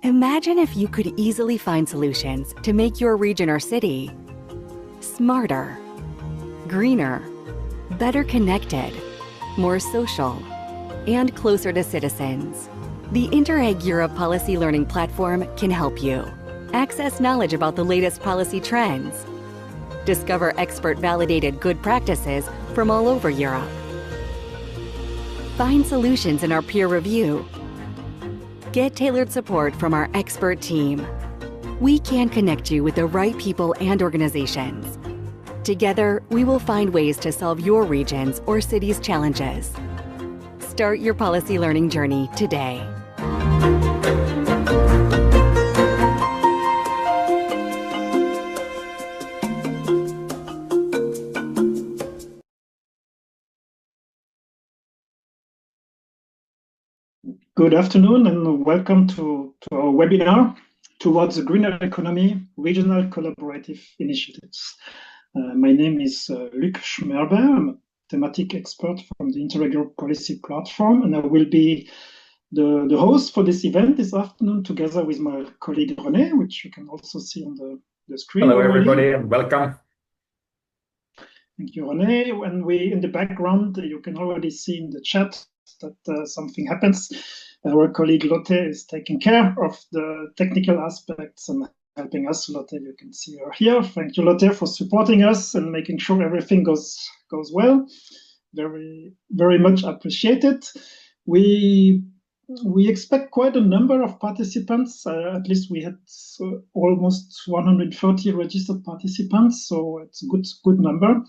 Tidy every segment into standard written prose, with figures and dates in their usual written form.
Imagine if you could easily find solutions to make your region or city smarter, greener, better connected, more social, and closer to citizens. The Interreg Europe Policy Learning Platform can help you access knowledge about the latest policy trends, discover expert-validated good practices from all over Europe, find solutions in our peer review, get tailored support from our expert team. We can connect you with the right people and organizations. Together, we will find ways to solve your region's or city's challenges. Start your policy learning journey today. Good afternoon and welcome to our webinar towards the greener economy, regional collaborative initiatives. My name is Schmerber. I'm a thematic expert from the Interreg Europe policy platform, and I will be the host for this event this afternoon together with my colleague Rene, which you can also see on the screen. Hello everybody and welcome. Thank you, Rene. When we in the background, you can already see in the chat that something happens. Our colleague Lotte is taking care of the technical aspects and helping us. Lotte, you can see her here. Thank you, Lotte, for supporting us and making sure everything goes well. Very, very much appreciated. We expect quite a number of participants. At least we had almost 130 registered participants, so it's a good number.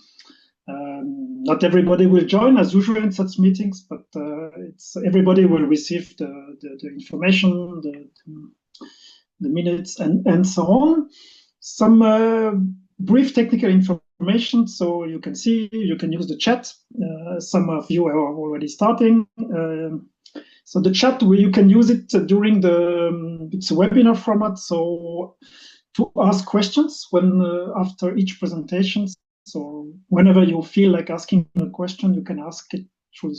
Not everybody will join as usual in such meetings, but everybody will receive the information, the minutes, and so on. Some brief technical information, so you can see, you can use the chat. Some of you are already starting. So the chat, you can use it during it's a webinar format, so to ask questions after each presentation. So whenever you feel like asking a question, you can ask it through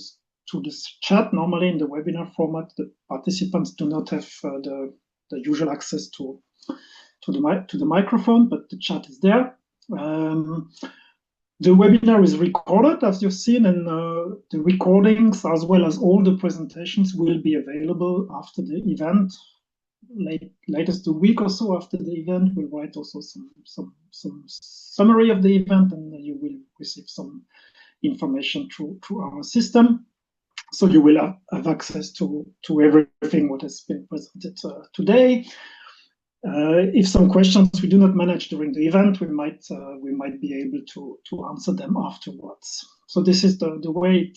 this chat. Normally in the webinar format, the participants do not have the usual access to the microphone, but the chat is there. The webinar is recorded, as you've seen, and the recordings, as well as all the presentations, will be available after the event. Latest a week or so after the event, we'll write also some summary of the event, and you will receive some information through our system. So you will have access to everything what has been presented today. If some questions we do not manage during the event, we might be able to answer them afterwards. So this is the way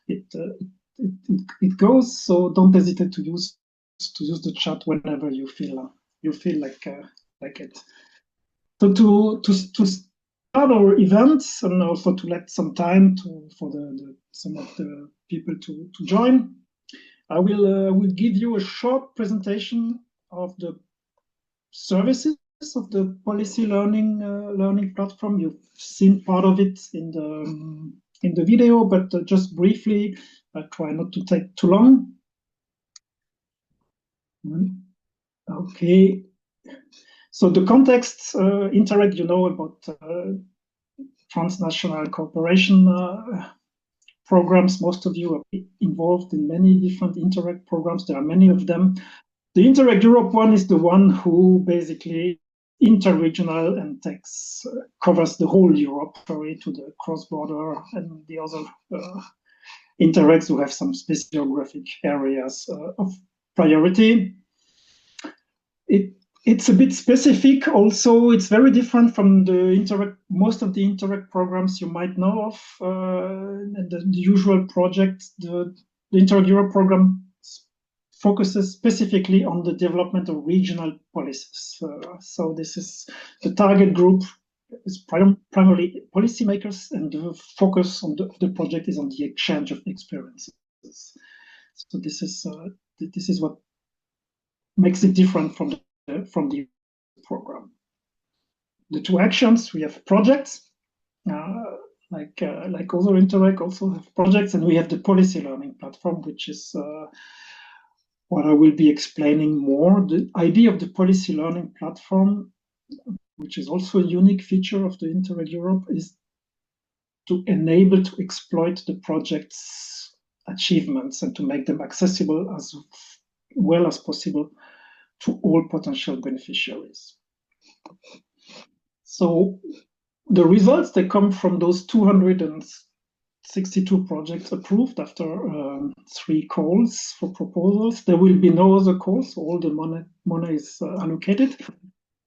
it goes. So don't hesitate to use the chat whenever you feel like it. So to start our events and also to let some time for some of the people to join, I will give you a short presentation of the services of the policy learning platform. You've seen part of it in the video, but just briefly, I try not to take too long. Okay, so the context, Interreg, you know about transnational cooperation programs. Most of you are involved in many different Interreg programs. There are many of them. The Interreg Europe one is the one who basically interregional and covers the whole Europe, to the cross-border, and the other Interregs who have some specific geographic areas of priority. It's a bit specific also. It's very different from the Interreg, most of the Interreg programs you might know of, and the usual project. The Interreg Europe program focuses specifically on the development of regional policies. So this is the target group is primarily policymakers, and the focus on the project is on the exchange of experiences. So this is what makes it different from the program. The two actions, we have projects, like other Interreg also have projects, and we have the policy learning platform, which is what I will be explaining more. The idea of the policy learning platform, which is also a unique feature of the Interreg Europe, is to enable to exploit the project's achievements and to make them accessible as well as possible to all potential beneficiaries. So the results, they come from those 262 projects approved after 3 calls for proposals. There will be no other calls, so all the money is allocated.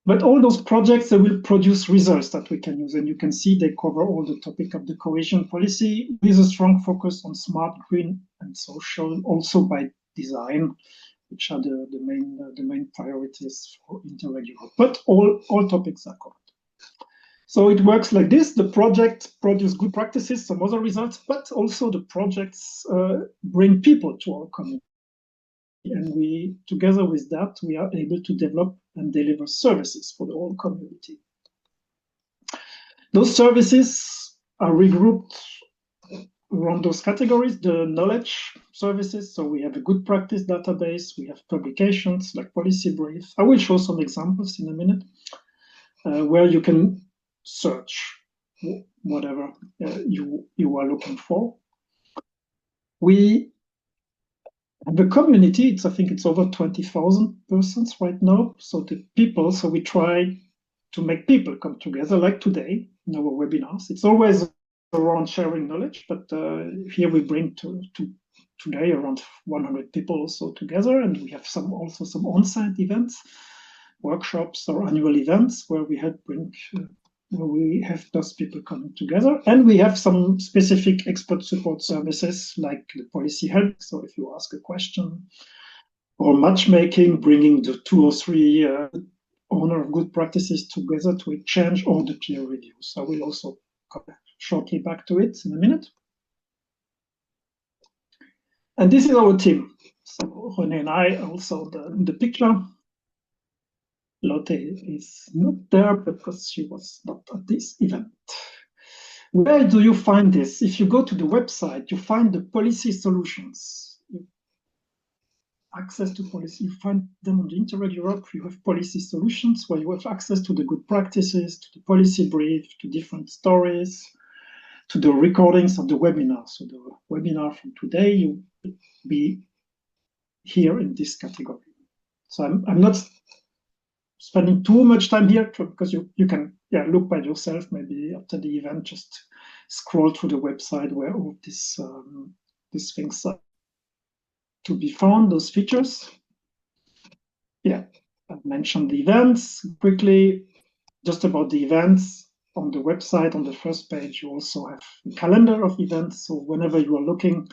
But all those projects, they will produce results that we can use. And you can see they cover all the topic of the cohesion policy with a strong focus on smart, green, and social, also by design, which are the main priorities for Interreg Europe. But all topics are covered. So it works like this. The project produce good practices, some other results, but also the projects bring people to our community. And we, together with that, we are able to develop and deliver services for the whole community. Those services are regrouped around those categories, the knowledge services. So we have a good practice database, we have publications like policy brief. I will show some examples in a minute, where you can search whatever you are looking for. We the community, I think it's over 20,000 persons right now. So we try to make people come together, like today in our webinars. It's always around sharing knowledge, but here we bring today around 100 people also together, and we have also some on-site events, workshops or annual events where we have those people coming together. And we have some specific expert support services like the policy help. So if you ask a question, or matchmaking, bringing the 2 or 3 owner of good practices together to exchange, or the peer reviews. I will also come shortly back to it in a minute. And this is our team. So Rene and I also in the picture. Lotte is not there because she was not at this event. Where do you find this? If you go to the website, you find the policy solutions. Access to policy, you find them on the Interreg Europe. You have policy solutions where you have access to the good practices, to the policy brief, to different stories, to the recordings of the webinar. So the webinar from today, you will be here in this category. So I'm not spending too much time here because you can look by yourself. Maybe after the event, just scroll through the website where all these things are to be found, those features. Yeah, I've mentioned the events quickly. Just about the events on the website, on the first page, you also have a calendar of events. So whenever you are looking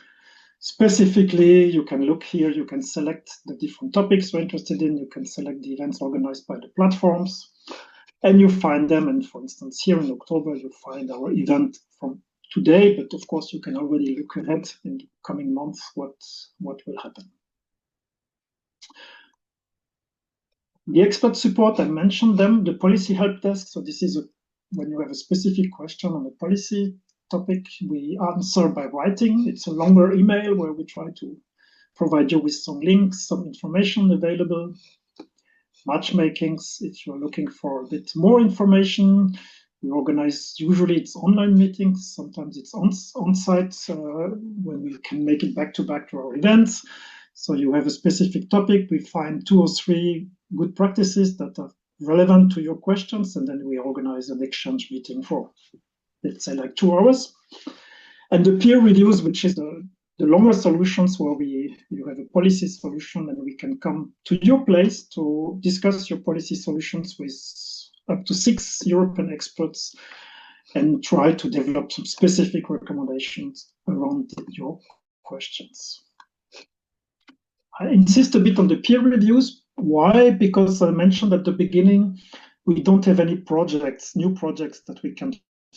specifically, you can look here, you can select the different topics you're interested in, you can select the events organized by the platforms, and you find them. And for instance, here in October, you find our event from today, but of course, you can already look ahead in the coming months what will happen. The expert support, I mentioned them, the policy help desk. So this is when you have a specific question on a policy topic, we answer by writing. It's a longer email where we try to provide you with some links, some information available. Matchmakings, if you're looking for a bit more information, we organize, usually it's online meetings, sometimes it's on-site when we can make it back-to-back to our events. So you have a specific topic, we find 2 or 3 good practices that are relevant to your questions, and then we organize an exchange meeting for, let's say, like 2 hours. And the peer reviews, which is the longer solutions where you have a policy solution and we can come to your place to discuss your policy solutions with up to 6 European experts and try to develop some specific recommendations around your questions. I insist a bit on the peer reviews. Why? Because I mentioned at the beginning, we don't have any new projects that we can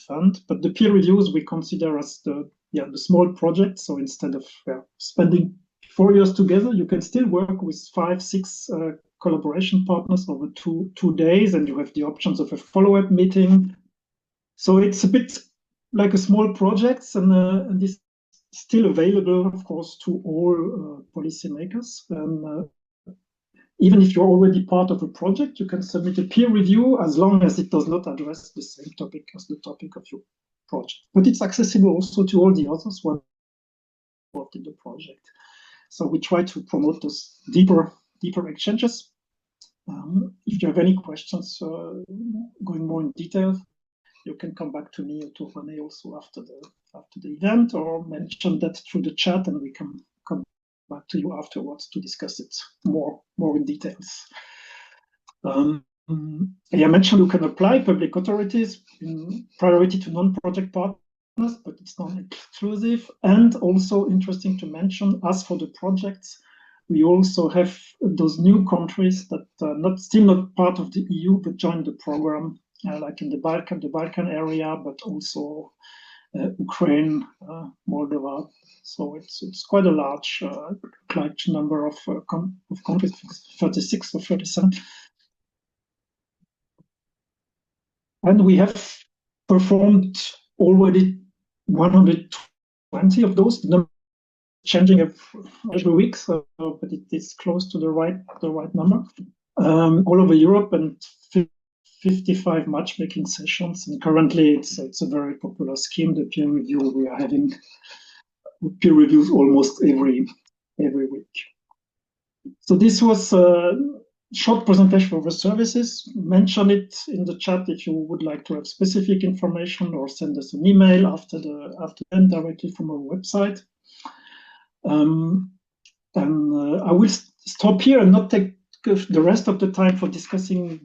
fund, but the peer reviews we consider as the small projects. So instead of spending 4 years together, you can still work with 5, 6 collaboration partners over 2 days, and you have the options of a follow-up meeting. So it's a bit like a small projects, and this is still available, of course, to all policymakers. And even if you're already part of a project, you can submit a peer review as long as it does not address the same topic as the topic of your project. But it's accessible also to all the others who are involved in the project. So we try to promote those deeper exchanges. If you have any questions going more in detail, you can come back to me or to Rene also after the event, or mention that through the chat, and we can come back to you afterwards to discuss it more in details. I mentioned you can apply public authorities in priority to non-project partners, but it's not exclusive. And also interesting to mention, as for the projects, we also have those new countries that are still not part of the EU, but joined the program, like in the Balkan area, but also Ukraine, Moldova. So it's quite a large number of countries, 36 or 37. And we have performed already 120 of those, changing every week, but it is close to the right number, all over Europe, and 55 matchmaking sessions. And currently, it's a very popular scheme. The peer review, we are having peer reviews almost every week. So this was a short presentation of the services. Mention it in the chat if you would like to have specific information, or send us an email after the end directly from our website. And I will stop here and not take the rest of the time for discussing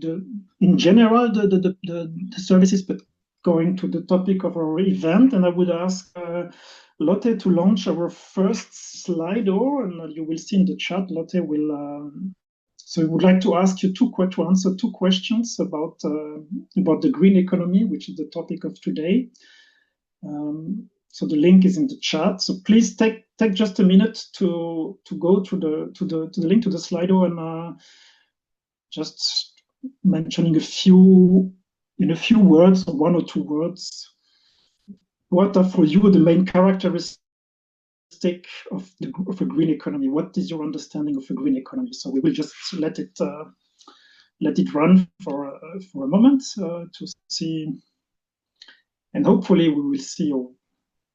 in general the services, but going to the topic of our event. And I would ask Lotte to launch our first Slido, and you will see in the chat, Lotte will. So I would like to ask you to answer two questions about the green economy, which is the topic of today. So the link is in the chat. So please take just a minute to go to the link to the Slido, and just mentioning in a few words, or one or two words, what are for you the main characteristics of a green economy? What is your understanding of a green economy? So we will just let it run for a moment to see, and hopefully we will see your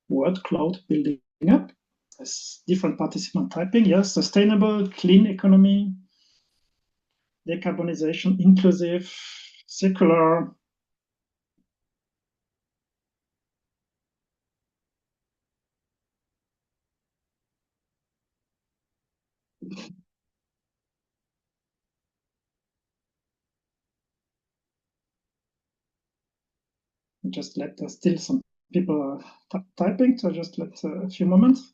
word cloud building up as different participant typing. Yes, sustainable, clean economy, decarbonization, inclusive, circular. Just let still some people typing, so just let a few moments.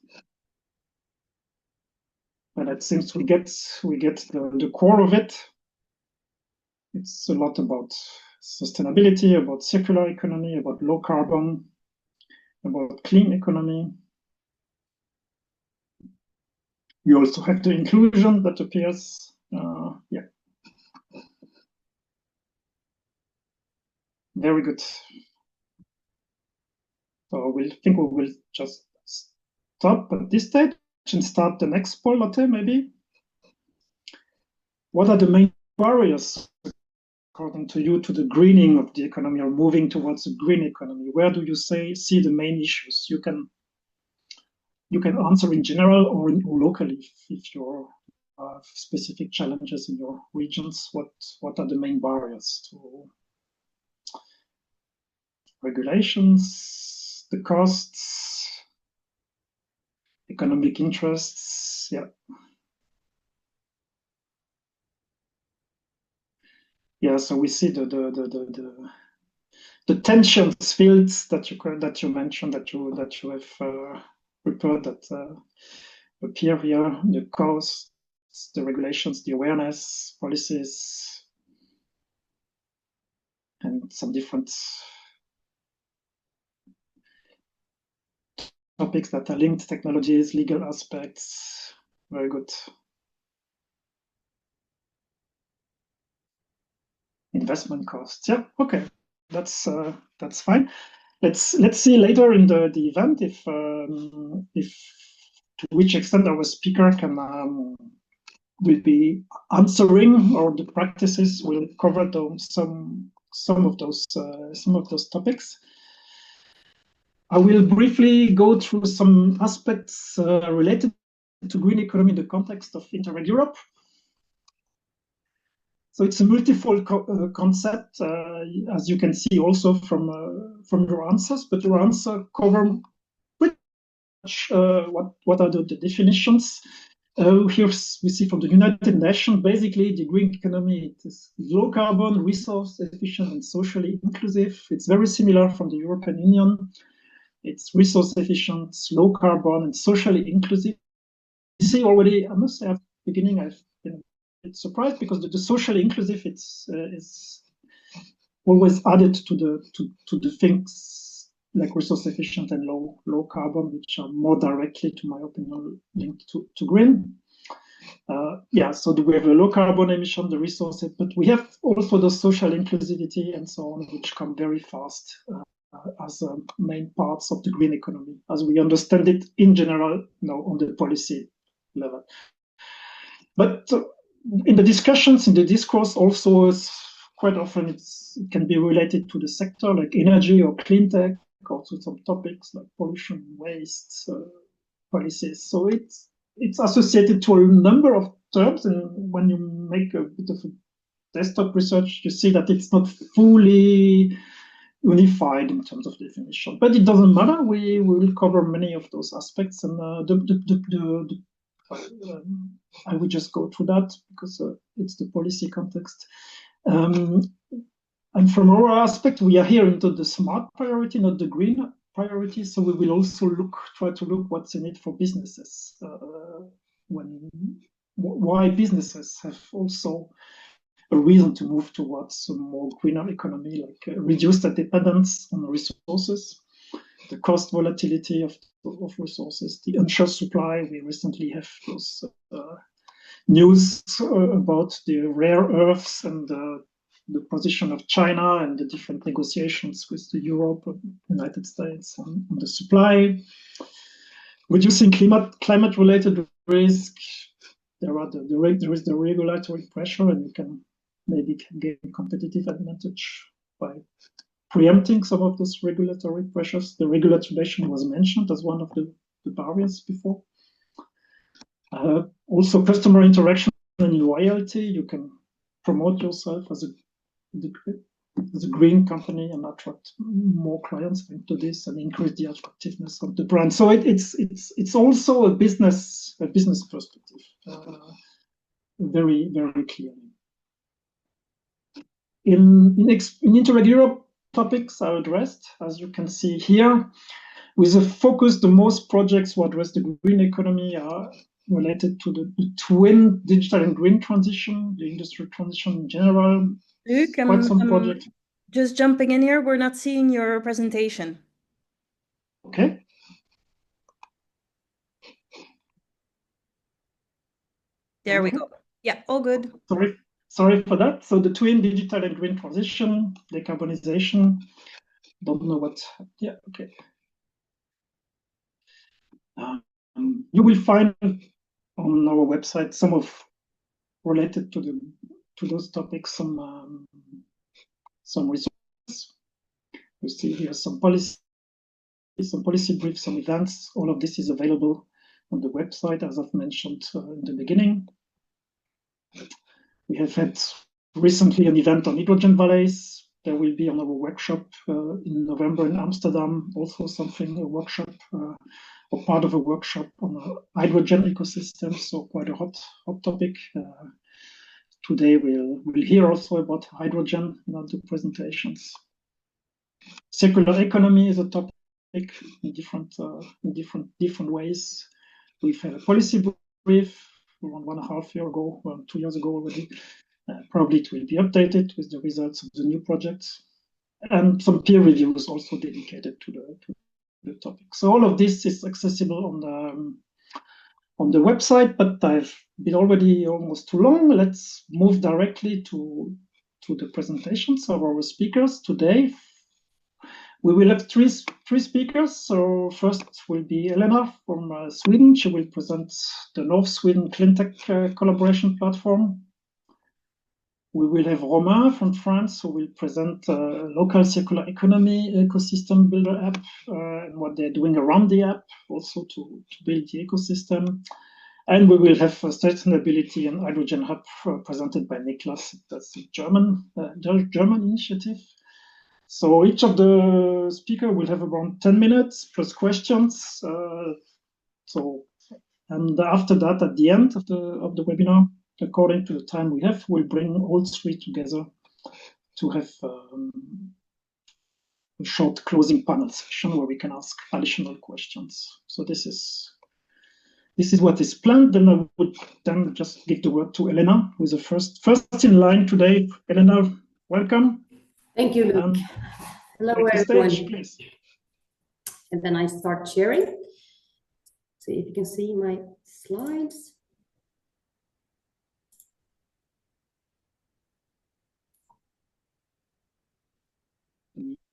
And it seems we get the core of it. It's a lot about sustainability, about circular economy, about low carbon, about clean economy. We also have the inclusion that appears. Yeah, very good. So we will just stop at this stage and start the next poll, Lotte, maybe. What are the main barriers, according to you, to the greening of the economy, or moving towards a green economy? Where do you see the main issues? You can answer in general or locally if you have specific challenges in your regions. What are the main barriers to regulations, the costs, economic interests? Yeah. Yeah, so we see the tensions fields that you mentioned, that you have prepared, that appear here: the costs, the regulations, the awareness, policies, and some different topics that are linked: technologies, legal aspects. Very good. Investment costs. Yeah, okay, that's fine. let's see later in the event if to which extent our speaker can will be answering, or the practices will cover some of those topics. I will briefly go through some aspects related to green economy in the context of Interreg Europe. So it's a multifold concept, as you can see also from your answers, but your answer cover pretty much what are the definitions. Here we see from the United Nations, basically the green economy, it is low carbon, resource efficient, and socially inclusive. It's very similar from the European Union. It's resource efficient, low carbon, and socially inclusive. You see already, I must say at the beginning, I've been a bit surprised because the socially inclusive is always added to the things like resource efficient and low carbon, which are more directly, to my opinion, linked to green. Yeah, so we have a low carbon emission, the resources, but we have also the social inclusivity and so on, which come very fast as main parts of the green economy, as we understand it in general now on the policy level. But in the discussions, in the discourse, also quite often it can be related to the sector, like energy or clean tech, also some topics like pollution, waste, policies. So it's associated to a number of terms, and when you make a bit of a desktop research, you see that it's not fully unified in terms of definition. But it doesn't matter. We will cover many of those aspects, and I will just go through that because it's the policy context. And from our aspect, we are here into the smart priority, not the green priority. So we will also try to look what's in it for businesses. Why businesses have also a reason to move towards a more greener economy, like reduce the dependence on resources, the cost volatility of resources, the unsure supply. We recently have those news about the rare earths and the position of China and the different negotiations with the Europe and United States on the supply. Reducing climate-related risk. There is the regulatory pressure, and you can maybe gain competitive advantage by preempting some of those regulatory pressures. The regulation was mentioned as one of the barriers before. Also, customer interaction and loyalty. You can promote yourself as a green company and attract more clients into this and increase the attractiveness of the brand. So it's also a business perspective, very, very clearly. In Interreg Europe, topics are addressed, as you can see here. With a focus, the most projects who address the green economy are related to the twin digital and green transition, the industrial transition in general. Luc, just jumping in here, we're not seeing your presentation. Okay. There we go. Yeah, all good. Sorry for that. So the twin digital and green transition, decarbonization. Don't know what. Yeah. Okay. You will find on our website some of related to those topics, some resources. You see here some policy briefs, some events. All of this is available on the website, as I've mentioned in the beginning. We have had recently an event on hydrogen valleys. There will be another workshop in November in Amsterdam, also a workshop or part of a workshop on hydrogen ecosystem, so quite a hot topic. Today we'll hear also about hydrogen in the presentations. Circular economy is a topic in different ways. We've had a policy brief around 1.5 years ago, 2 years ago already. Probably it will be updated with the results of the new projects, and some peer reviews also dedicated to the topic. So all of this is accessible on the website, but I've been already almost too long. Let's move directly to the presentations of our speakers today. We will have three speakers. So first will be Helena from Sweden. She will present the North Sweden Cleantech collaboration platform. We will have Romain from France, who will present local circular economy ecosystem builder app and what they're doing around the app, also to build the ecosystem. And we will have sustainability and hydrogen hub presented by Niklas. That's a German initiative. So each of the speakers will have around 10 minutes plus questions. And after that, at the end of the webinar, according to the time we have, we'll bring all three together to have a short closing panel session where we can ask additional questions. So this is what is planned. Then I would then just give the word to Helena, who is the first in line today. Helena, welcome. Thank you, Luke. Hello, everyone. Stage, please. And then I start sharing. See if you can see my slides.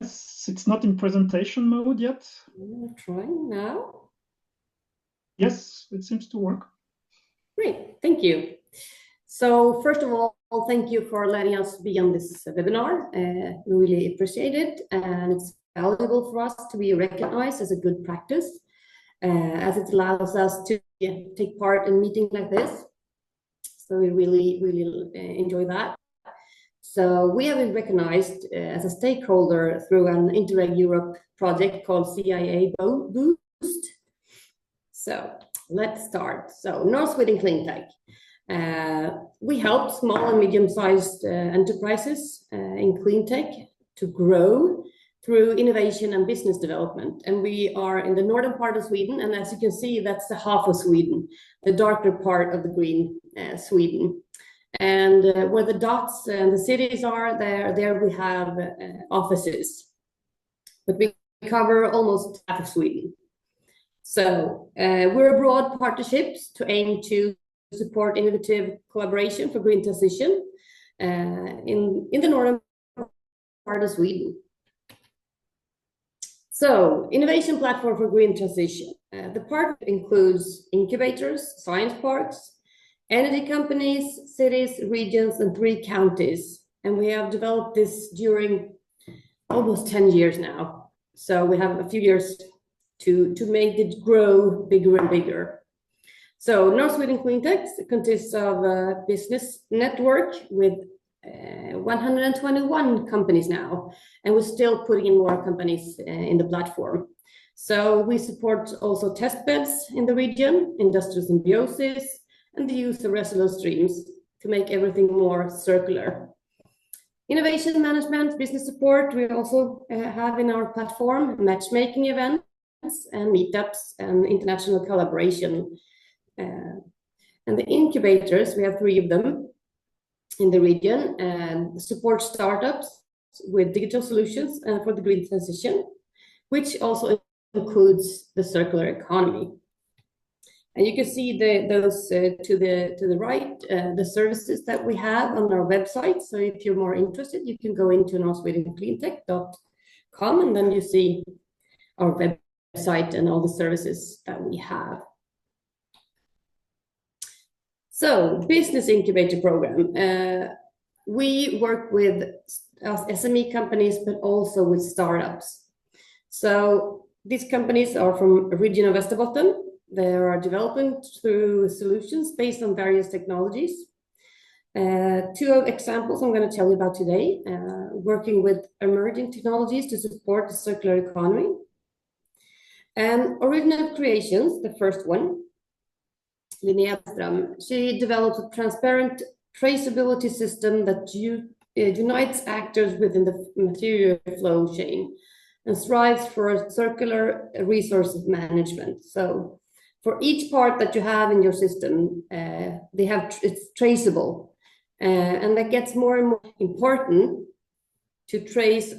Yes, it's not in presentation mode yet. I'm trying now. Yes, it seems to work. Great, thank you. So first of all, thank you for letting us be on this webinar. We really appreciate it, and it's valuable for us to be recognized as a good practice, as it allows us to take part in meetings like this. So we really enjoy that. So we have been recognized as a stakeholder through an Interreg Europe project called CIA Boost. So let's start. So North Sweden Cleantech. We help small and medium-sized enterprises in cleantech to grow through innovation and business development. And we are in the northern part of Sweden. And as you can see, that's the half of Sweden, the darker part of the green Sweden. And where the dots and the cities are, there we have offices. But we cover almost half of Sweden. So we're a broad partnerships to aim to support innovative collaboration for green transition in the northern part of Sweden. So innovation platform for green transition. The part includes incubators, science parks, energy companies, cities, regions, and 3 counties. And we have developed this during almost 10 years now. So we have a few years to make it grow bigger and bigger. So North Sweden Cleantech consists of a business network with 121 companies now, and we're still putting in more companies in the platform. So we support also test beds in the region, industrial symbiosis, and the use of reservoir streams to make everything more circular. Innovation management, business support, we also have in our platform matchmaking events and meetups and international collaboration. And the incubators, we have 3 of them in the region, and support startups with digital solutions for the green transition, which also includes the circular economy. And you can see those to the right, the services that we have on our website. So if you're more interested, you can go into northswedencleantech.com, and then you see our website and all the services that we have. So business incubator program. We work with SME companies, but also with startups. So these companies are from region of Västerbotten. They are developing through solutions based on various technologies. 2 examples I'm going to tell you about today, working with emerging technologies to support the circular economy. And Original Creations, the first one, Helena Näsström, she developed a transparent traceability system that unites actors within the material flow chain and strives for circular resource management. So for each part that you have in your system, it's traceable, and that gets more and more important to trace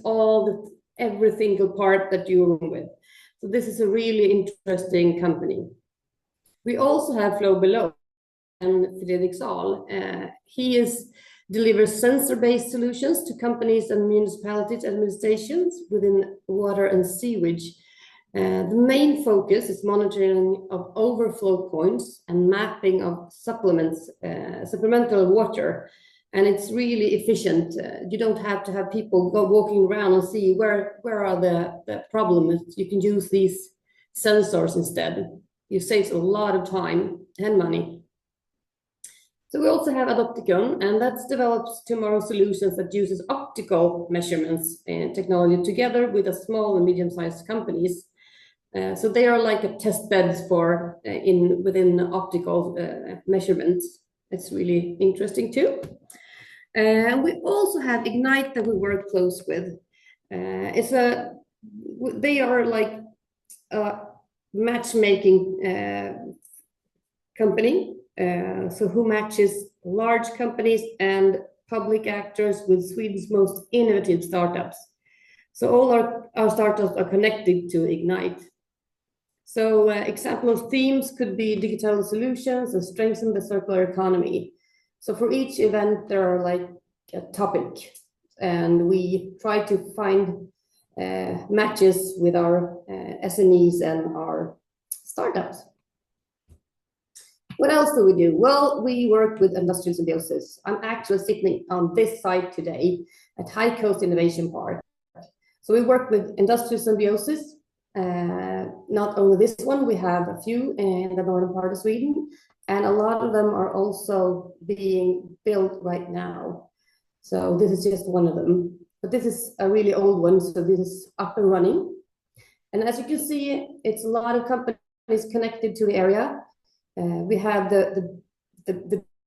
every single part that you're with. So this is a really interesting company. We also have Flow Below and Fredrik Sahl. He is deliver sensor-based solutions to companies and municipalities administrations within water and sewage. The main focus is monitoring of overflow points and mapping of supplemental water. And it's really efficient. You don't have to have people go walking around and see where are the problems. You can use these sensors instead. It saves a lot of time and money. So we also have Adopticon, and that develops tomorrow solutions that uses optical measurements and technology together with a small and medium-sized companies. So they are like a test beds for within optical measurements. It's really interesting too. And we also have Ignite that we work close with. They are like a matchmaking company. So who matches large companies and public actors with Sweden's most innovative startups. So all our startups are connected to Ignite. So example of themes could be digital solutions and strengthen the circular economy. So for each event, there are like a topic, and we try to find matches with our SMEs and our startups. What else do we do? Well, we work with industrial symbiosis. I'm actually sitting on this site today at High Coast Innovation Park. So we work with industrial symbiosis. Not only this one, we have a few in the northern part of Sweden, and a lot of them are also being built right now. So this is just one of them, but this is a really old one, so this is up and running. And as you can see, it's a lot of companies connected to the area. We have the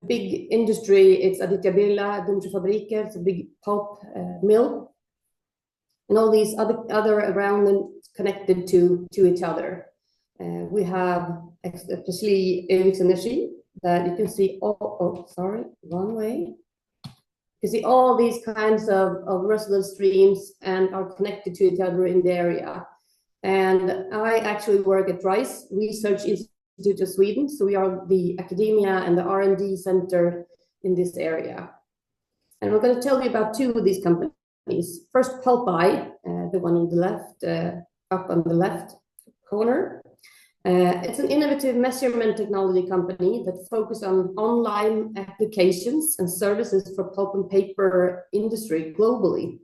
big industry, it's Aditya Birla, Fabriker, it's a big pulp mill, and all these other around and connected to each other. We have especially Ericsson Energy that you can see. Sorry, wrong way. You see all these kinds of resident streams and are connected to each other in the area. And I actually work at RISE, Research Institute of Sweden. So we are the academia and the R&D center in this area. And we're going to tell you about two of these companies. First, PulpEye, the one on the left, up on the left corner. It's an innovative measurement technology company that focuses on online applications and services for pulp and paper industry globally.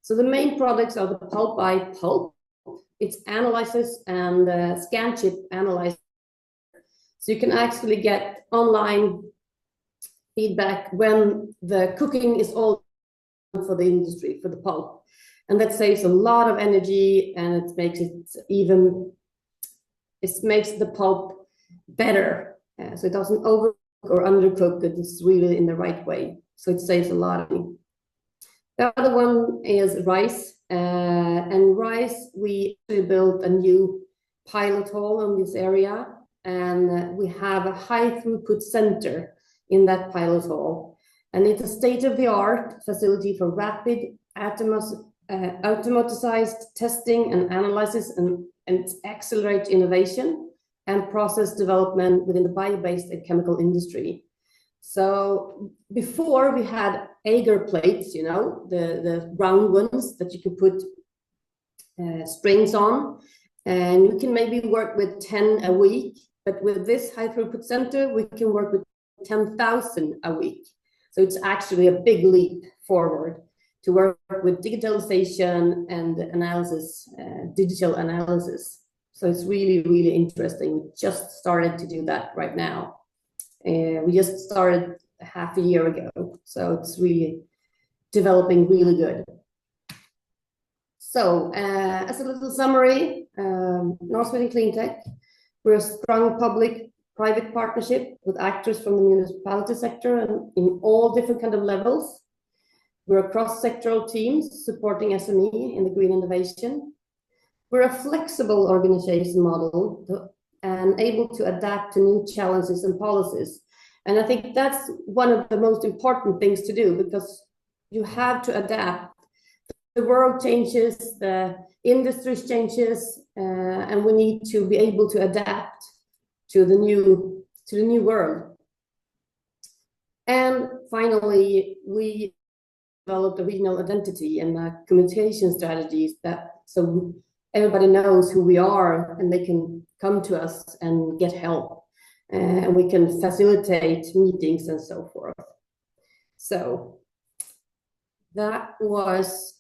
So the main products are the PulpEye Pulp, its analyzers and scan chip analyzer. So you can actually get online feedback when the cooking is all for the industry, for the pulp. And that saves a lot of energy, and it makes the pulp better. So it doesn't overcook or undercook it. It's really in the right way. So it saves a lot of money. The other one is RISE. And RISE, we built a new pilot hall in this area. And we have a high throughput center in that pilot hall. And it's a state-of-the-art facility for rapid automatized testing and analysis and accelerate innovation and process development within the bio-based and chemical industry. So before we had AGIR plates, you know, the round ones that you could put springs on, and you can maybe work with 10 a week, but with this high throughput center, we can work with 10,000 a week. So it's actually a big leap forward to work with digitalization and analysis, digital analysis. So it's really, really interesting. We just started to do that right now. We just started half a year ago. So it's really developing really good. So as a little summary, North Sweden Cleantech, we're a strong public-private partnership with actors from the municipality sector and in all different kind of levels. We're a cross-sectoral team supporting SME in the green innovation. We're a flexible organization model and able to adapt to new challenges and policies. And I think that's one of the most important things to do, because you have to adapt. The world changes, the industry changes, and we need to be able to adapt to the new world. And finally, we developed a regional identity and communication strategies so everybody knows who we are and they can come to us and get help. And we can facilitate meetings and so forth. So that was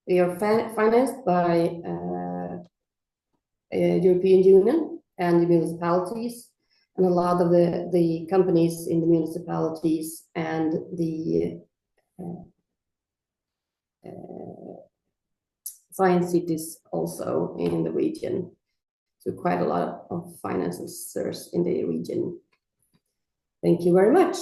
we are financed by European Union and the municipalities, and a lot of the companies in the municipalities and the science cities also in the region. So quite a lot of financiers in the region. Thank you very much.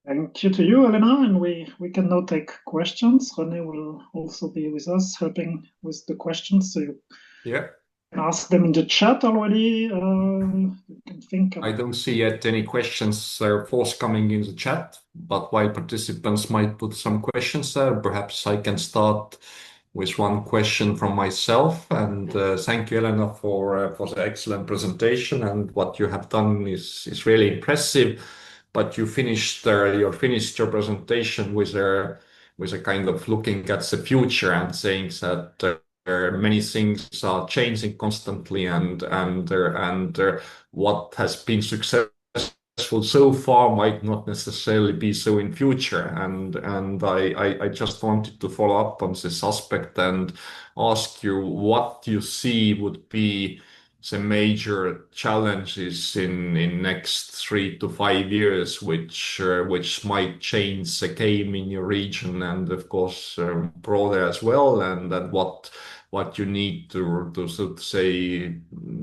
Thank you to you, Helena, and we can now take questions. Rene will also be with us, helping with the questions. So you can ask them in the chat already. You can think of... I don't see yet any questions forthcoming in the chat, but while participants might put some questions there, perhaps I can start with one question from myself. And thank you, Helena, for the excellent presentation, and what you have done is really impressive. But you finished your presentation with a kind of looking at the future and saying that many things are changing constantly, and what has been successful so far might not necessarily be so in future. And I just wanted to follow up on this aspect and ask you what you see would be the major challenges in next 3 to 5 years, which might change the game in your region, and of course broader as well, and what you need to so to say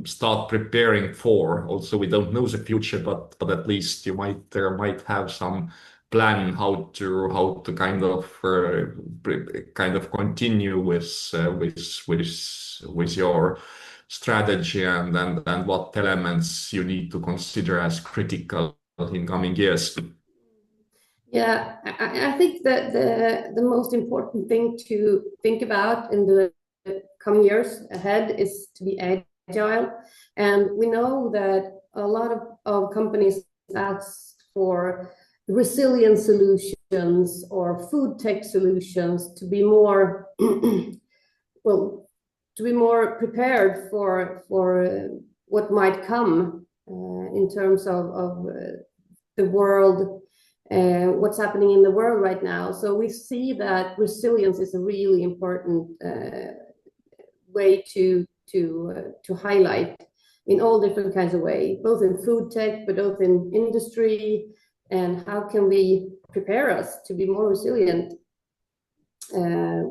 start preparing for. Also, we don't know the future, but at least you might have some plan how to kind of continue with your strategy, and what elements you need to consider as critical in coming years. Yeah, I think that the most important thing to think about in the coming years ahead is to be agile. And we know that a lot of companies ask for resilient solutions or food tech solutions to be more to be more prepared for what might come in terms of the world, what's happening in the world right now. So we see that resilience is a really important way to highlight in all different kinds of ways, both in food tech, but both in industry, and how can we prepare us to be more resilient.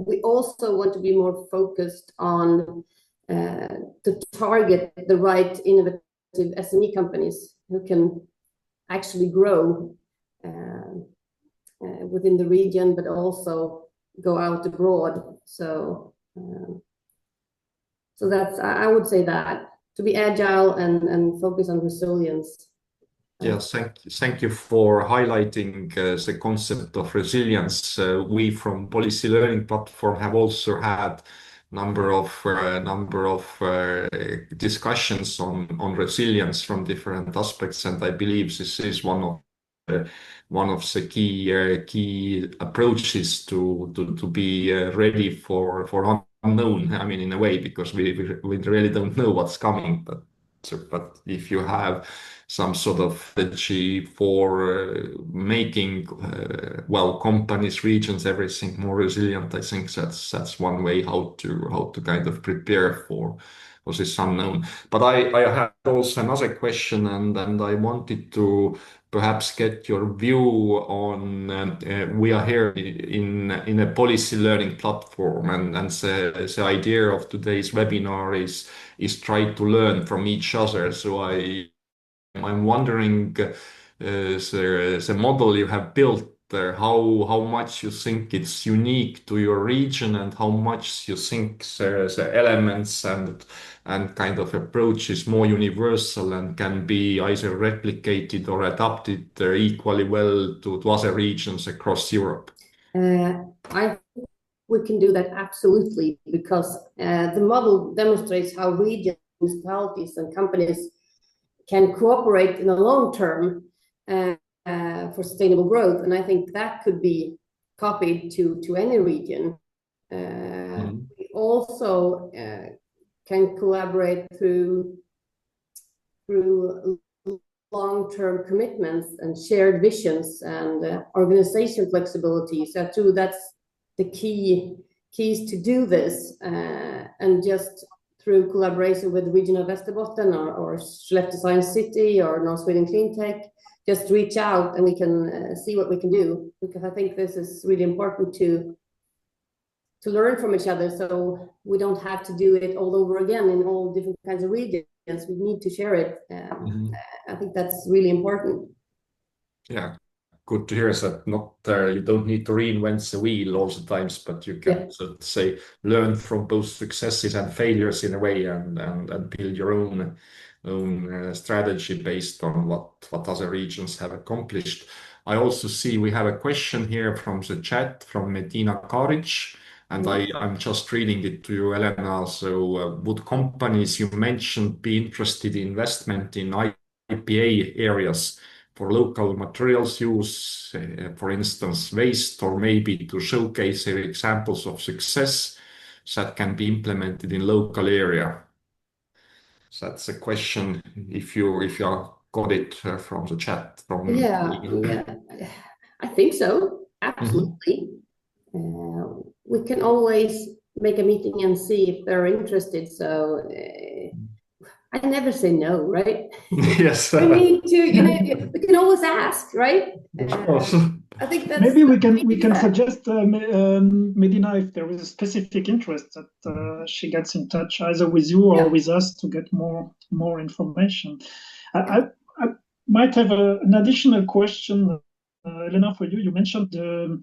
We also want to be more focused on to target the right innovative SME companies who can actually grow within the region, but also go out abroad. So that's, I would say, that to be agile and focus on resilience. Yes, thank you for highlighting the concept of resilience. We from Policy Learning Platform have also had number of discussions on resilience from different aspects, and I believe this is one of the key approaches to be ready for unknown. I mean, in a way, because we really don't know what's coming, but if you have some sort of strategy for making companies, regions, everything more resilient, I think that's one way how to kind of prepare for this unknown. But I have also another question, and I wanted to perhaps get your view on. We are here in a policy learning platform, and the idea of today's webinar is try to learn from each other. So I'm wondering the model you have built there, how much you think it's unique to your region, and how much you think the elements and kind of approach is more universal and can be either replicated or adapted equally well to other regions across Europe. I think we can do that absolutely, because the model demonstrates how regions, municipalities, and companies can cooperate in the long term. for sustainable growth, and I think that could be copied to any region. We also can collaborate through long-term commitments and shared visions and organization flexibility. So too, that's the keys to do this, and just through collaboration with the region of Västerbotten or Skellefteå Science City or North Sweden Cleantech, just reach out and we can see what we can do, because I think this is really important to learn from each other, so we don't have to do it all over again in all different kinds of regions. We need to share it. I think that's really important. Yeah, good to hear that not you don't need to reinvent the wheel all the times, but you can so to say learn from both successes and failures in a way, and build your own strategy based on what other regions have accomplished. I also see we have a question here from the chat from Medina Karic. And I'm just reading it to you, Helena. So would companies you mentioned be interested in investment in IPA areas for local materials use, for instance, waste, or maybe to showcase their examples of success that can be implemented in local area? So that's a question, if you got it from the chat. Yeah, I think so, absolutely. We can always make a meeting and see if they're interested. So I never say no, right? Yes. We need to, we can always ask, right? Of course. I think that's maybe we can suggest Medina, if there is a specific interest, that she gets in touch either with you or with us to get more information. I might have an additional question, Helena, for you. You mentioned the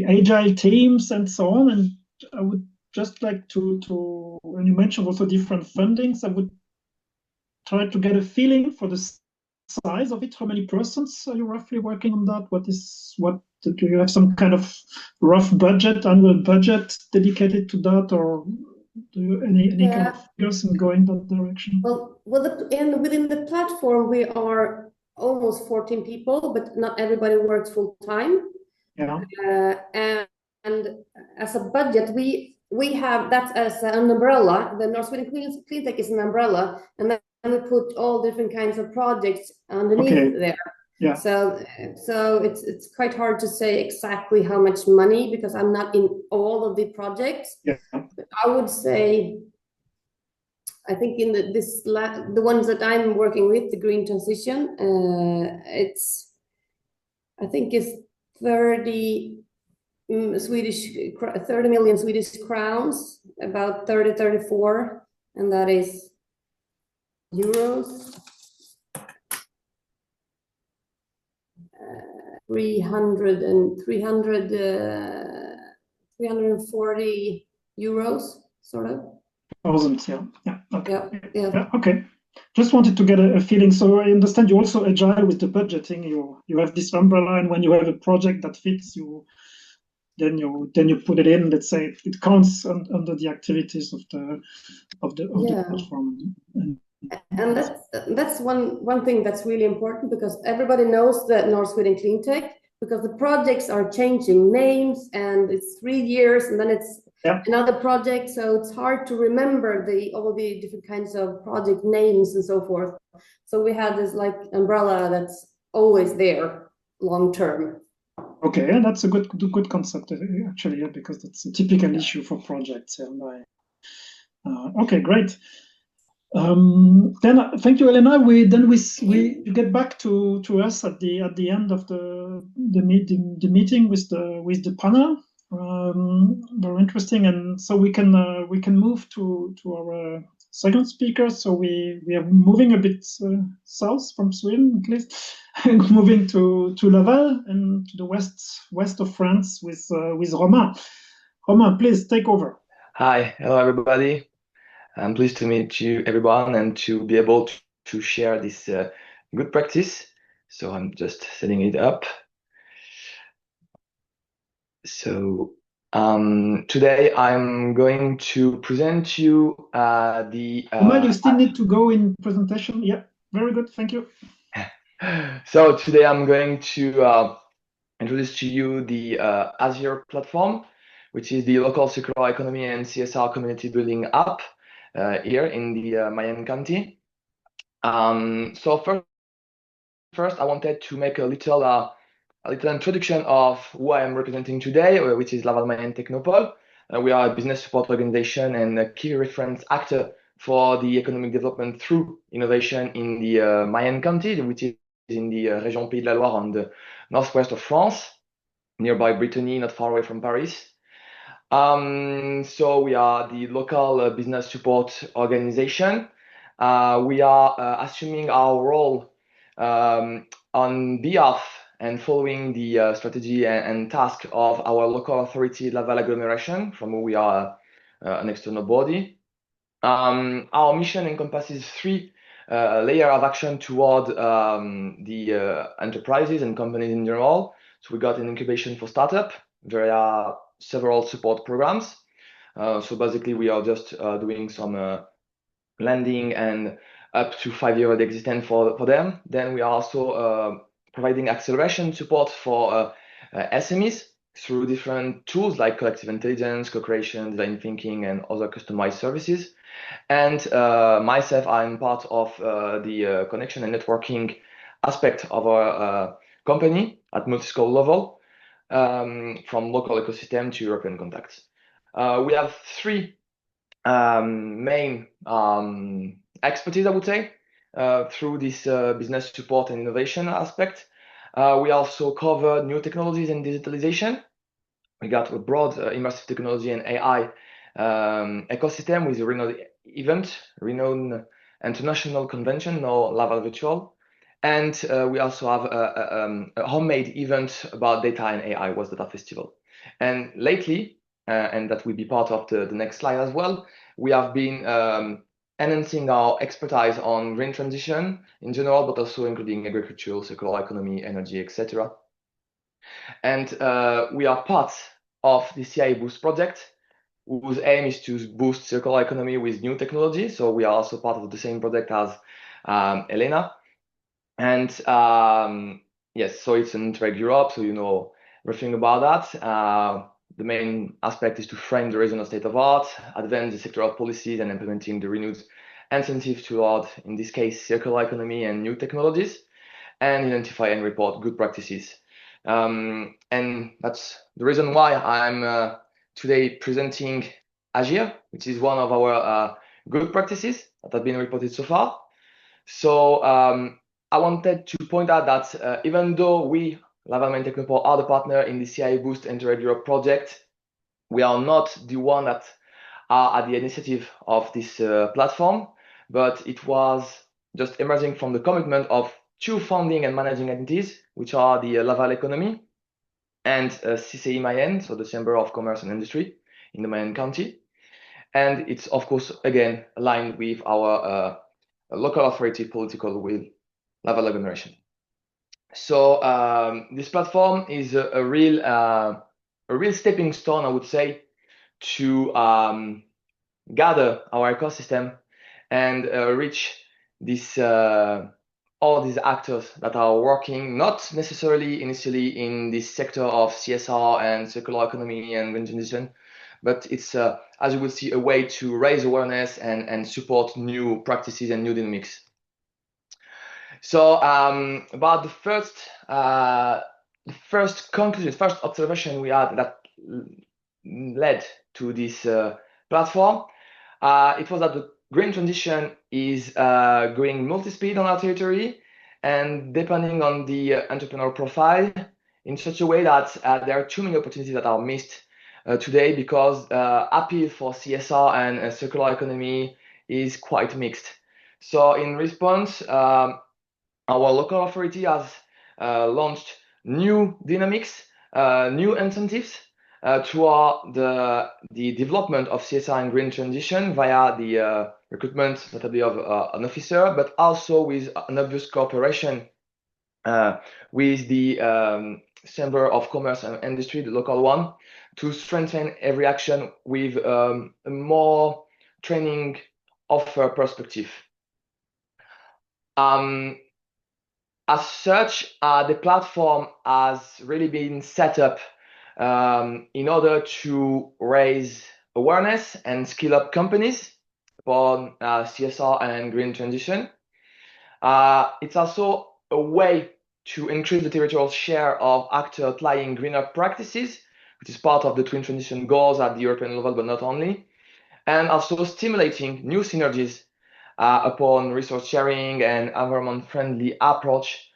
agile teams and so on, and I would just like to when you mentioned also different fundings, I would try to get a feeling for the size of it. How many persons are you roughly working on that? Do you have some kind of rough annual budget dedicated to that, or do you any kind of figures in going that direction? Well, within the platform we are almost 14 people, but not everybody works full time. Yeah. And as a budget, we have that as an umbrella. The North Sweden Cleantech is an umbrella, and then we put all different kinds of projects underneath there. Yeah. So it's quite hard to say exactly how much money, because I'm not in all of the projects. Yeah. But I would say, I think in the ones that I'm working with, the green transition, I think it's 30 million Swedish crowns, about 34, and that is euros. 340 euros, sort of. Thousands, yeah. Okay. Yeah. Okay. Just wanted to get a feeling. So I understand you also agile with the budgeting. You have this umbrella, and when you have a project that fits, then you put it in. Let's say it counts under the activities of the platform. And that's one thing that's really important, because everybody knows that North Sweden Cleantech, because the projects are changing names, and it's 3 years and then it's another project, so it's hard to remember all the different kinds of project names and so forth. So we have this like umbrella that's always there long term. Okay, and that's a good concept actually, because that's a typical issue for projects. Okay, great. Then thank you, Helena. We get back to us at the end of the meeting with the panel. Very interesting, and so we can move to our second speaker. So we are moving a bit south from Sweden, at least, and moving to Laval and to the west of France with Romain. Romain, please take over. Hi, hello everybody. I'm pleased to meet you, everyone, and to be able to share this good practice. So I'm just setting it up. So today I'm going to present you Romain, you still need to go in presentation. Yeah, very good. Thank you. So today I'm going to introduce to you the AGIR platform, which is the local circular economy and CSR community building app here in the Mayenne County. So first, I wanted to make a little introduction of who I am representing today, which is Laval Mayenne Technopole. We are a business support organization and a key reference actor for the economic development through innovation in the Mayenne County, which is in the Région Pays de la Loire on the northwest of France, nearby Brittany, not far away from Paris. So we are the local business support organization. We are assuming our role on behalf and following the strategy and task of our local authority, Laval Agglomeration, from whom we are an external body. Our mission encompasses three layers of action toward the enterprises and companies in general. So we got an incubation for startup. There are several support programs. So basically, we are just doing some lending and up to 5 years of existence for them. Then we are also providing acceleration support for SMEs through different tools like collective intelligence, co-creation, design thinking, and other customized services. And myself, I'm part of the connection and networking aspect of our company at multi-school level, from local ecosystem to European contacts. We have three main expertise, I would say, through this business support and innovation aspect. We also cover new technologies and digitalization. We got a broad immersive technology and AI ecosystem with a renowned international convention, now Laval Virtual. And we also have a homemade event about data and AI, was Data Festival. And lately, and that will be part of the next slide as well, we have been enhancing our expertise on green transition in general, but also including agriculture, circular economy, energy, etc. And we are part of the CIA Boost project, whose aim is to boost circular economy with new technology. So we are also part of the same project as Helena. And yes, so it's an Interreg Europe, so you know everything about that. The main aspect is to frame the regional state of art, advance the sectoral policies, and implementing the renewed incentive toward, in this case, circular economy and new technologies, and identify and report good practices. And that's the reason why I'm today presenting AGIR, which is one of our good practices that have been reported so far. So I wanted to point out that even though we, Laval Mayenne Technopole, are the partner in the CIA Boost Interreg Europe project, we are not the one that are at the initiative of this platform, but it was just emerging from the commitment of two founding and managing entities, which are the Laval Economy and CCI Mayenne, so the Chamber of Commerce and Industry in the Mayenne County. And it's, of course, again, aligned with our local authority political will, Laval Agglomeration. So this platform is a real stepping stone, I would say, to gather our ecosystem and reach this all these actors that are working not necessarily initially in this sector of CSR and circular economy and green transition, but it's as you will see, a way to raise awareness and support new practices and new dynamics. So about the first conclusion, first observation we had that led to this platform, it was that the green transition is going multi-speed on our territory, and depending on the entrepreneur profile, in such a way that there are too many opportunities that are missed today, because appeal for CSR and circular economy is quite mixed. So in response, our local authority has launched new dynamics, new incentives toward the development of CSR and green transition via the recruitment, notably of an officer, but also with an obvious cooperation with the Chamber of Commerce and Industry, the local one, to strengthen every action with a more training offer perspective. as such, the platform has really been set up in order to raise awareness and skill up companies for CSR and green transition. It's also a way to increase the territorial share of actors applying greener practices, which is part of the twin transition goals at the European level, but not only, and also stimulating new synergies upon resource sharing and environment-friendly approach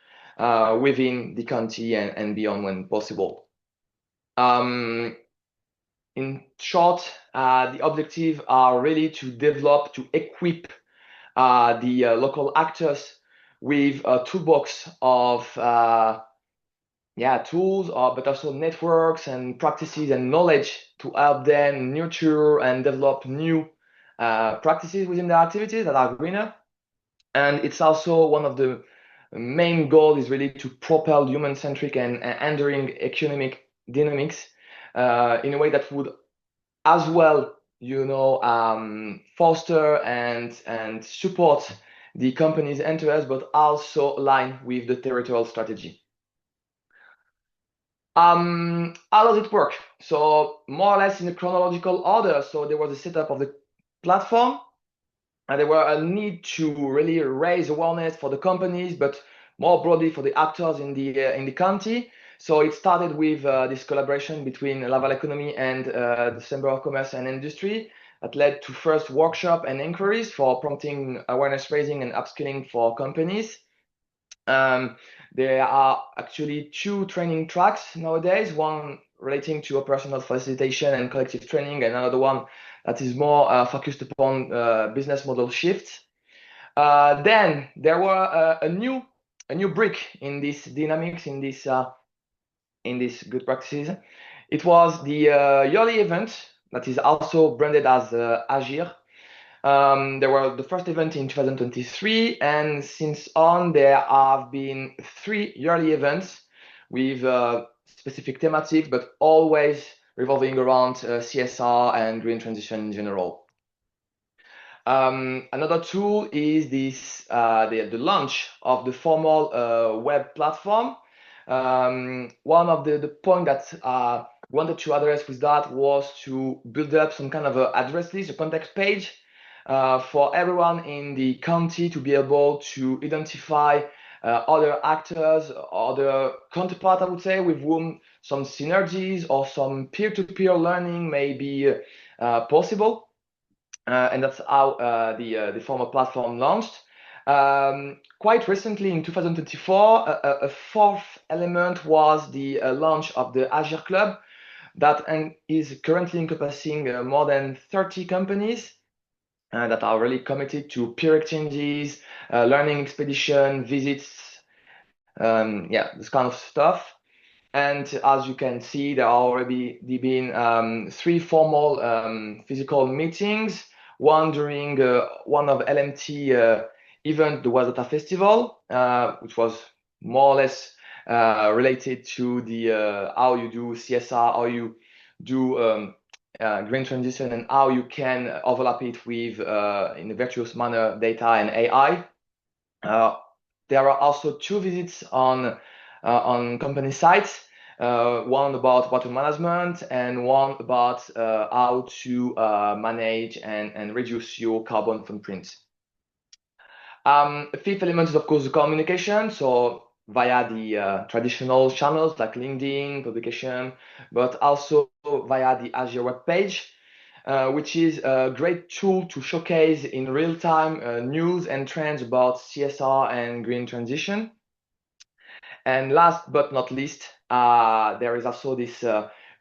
within the county and beyond when possible. In short, the objectives are really to develop, to equip the local actors with a toolbox of tools, but also networks and practices and knowledge to help them nurture and develop new practices within their activities that are greener. And it's also one of the main goals is really to propel human-centric and enduring economic dynamics in a way that would as well, foster and support the company's interests, but also align with the territorial strategy. How does it work? So more or less in a chronological order. So there was a setup of the platform, and there were a need to really raise awareness for the companies, but more broadly for the actors in the county. So it started with this collaboration between Laval Economy and the Chamber of Commerce and Industry that led to first workshop and inquiries for prompting awareness raising and upskilling for companies. There are actually 2 training tracks nowadays, one relating to operational facilitation and collective training, and another one that is more focused upon business model shifts. Then there were a new brick in this dynamics, in this good practices. It was the yearly event that is also branded as AGIR. There were the first event in 2023, and since on there have been 3 yearly events with specific thematic, but always revolving around CSR and green transition in general. Another tool is this the launch of the formal web platform. One of the point that wanted to address with that was to build up some kind of a address list, a contact page for everyone in the county to be able to identify other actors, other counterparts, I would say, with whom some synergies or some peer-to-peer learning may be possible. And that's how the former platform launched. Quite recently, in 2024, a 4th element was the launch of the AGIR Club that is currently encompassing more than 30 companies that are really committed to peer exchanges, learning expedition, visits, this kind of stuff. And as you can see, there are already been 3 formal physical meetings, one during one of LMT event, the Wazata Festival, which was more or less related to the how you do CSR, how you do green transition, and how you can overlap it with, in a virtuous manner, data and AI. There are also 2 visits on company sites, one about water management and one about how to manage and reduce your carbon footprint. A 5th element is, of course, the communication. So via the traditional channels like LinkedIn, publication, but also via the AGIR webpage, which is a great tool to showcase in real time news and trends about CSR and green transition. And last but not least, there is also this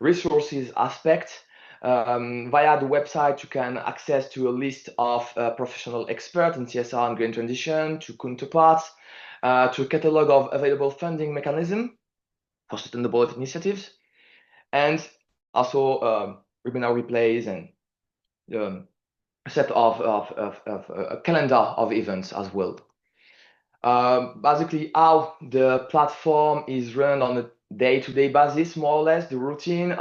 resources aspect. Via the website, you can access to a list of professional experts in CSR and green transition, to counterparts, to a catalog of available funding mechanisms for sustainable initiatives, and also webinar replays and a set of a calendar of events as well. Basically, how the platform is run on a day-to-day basis, more or less, the routine.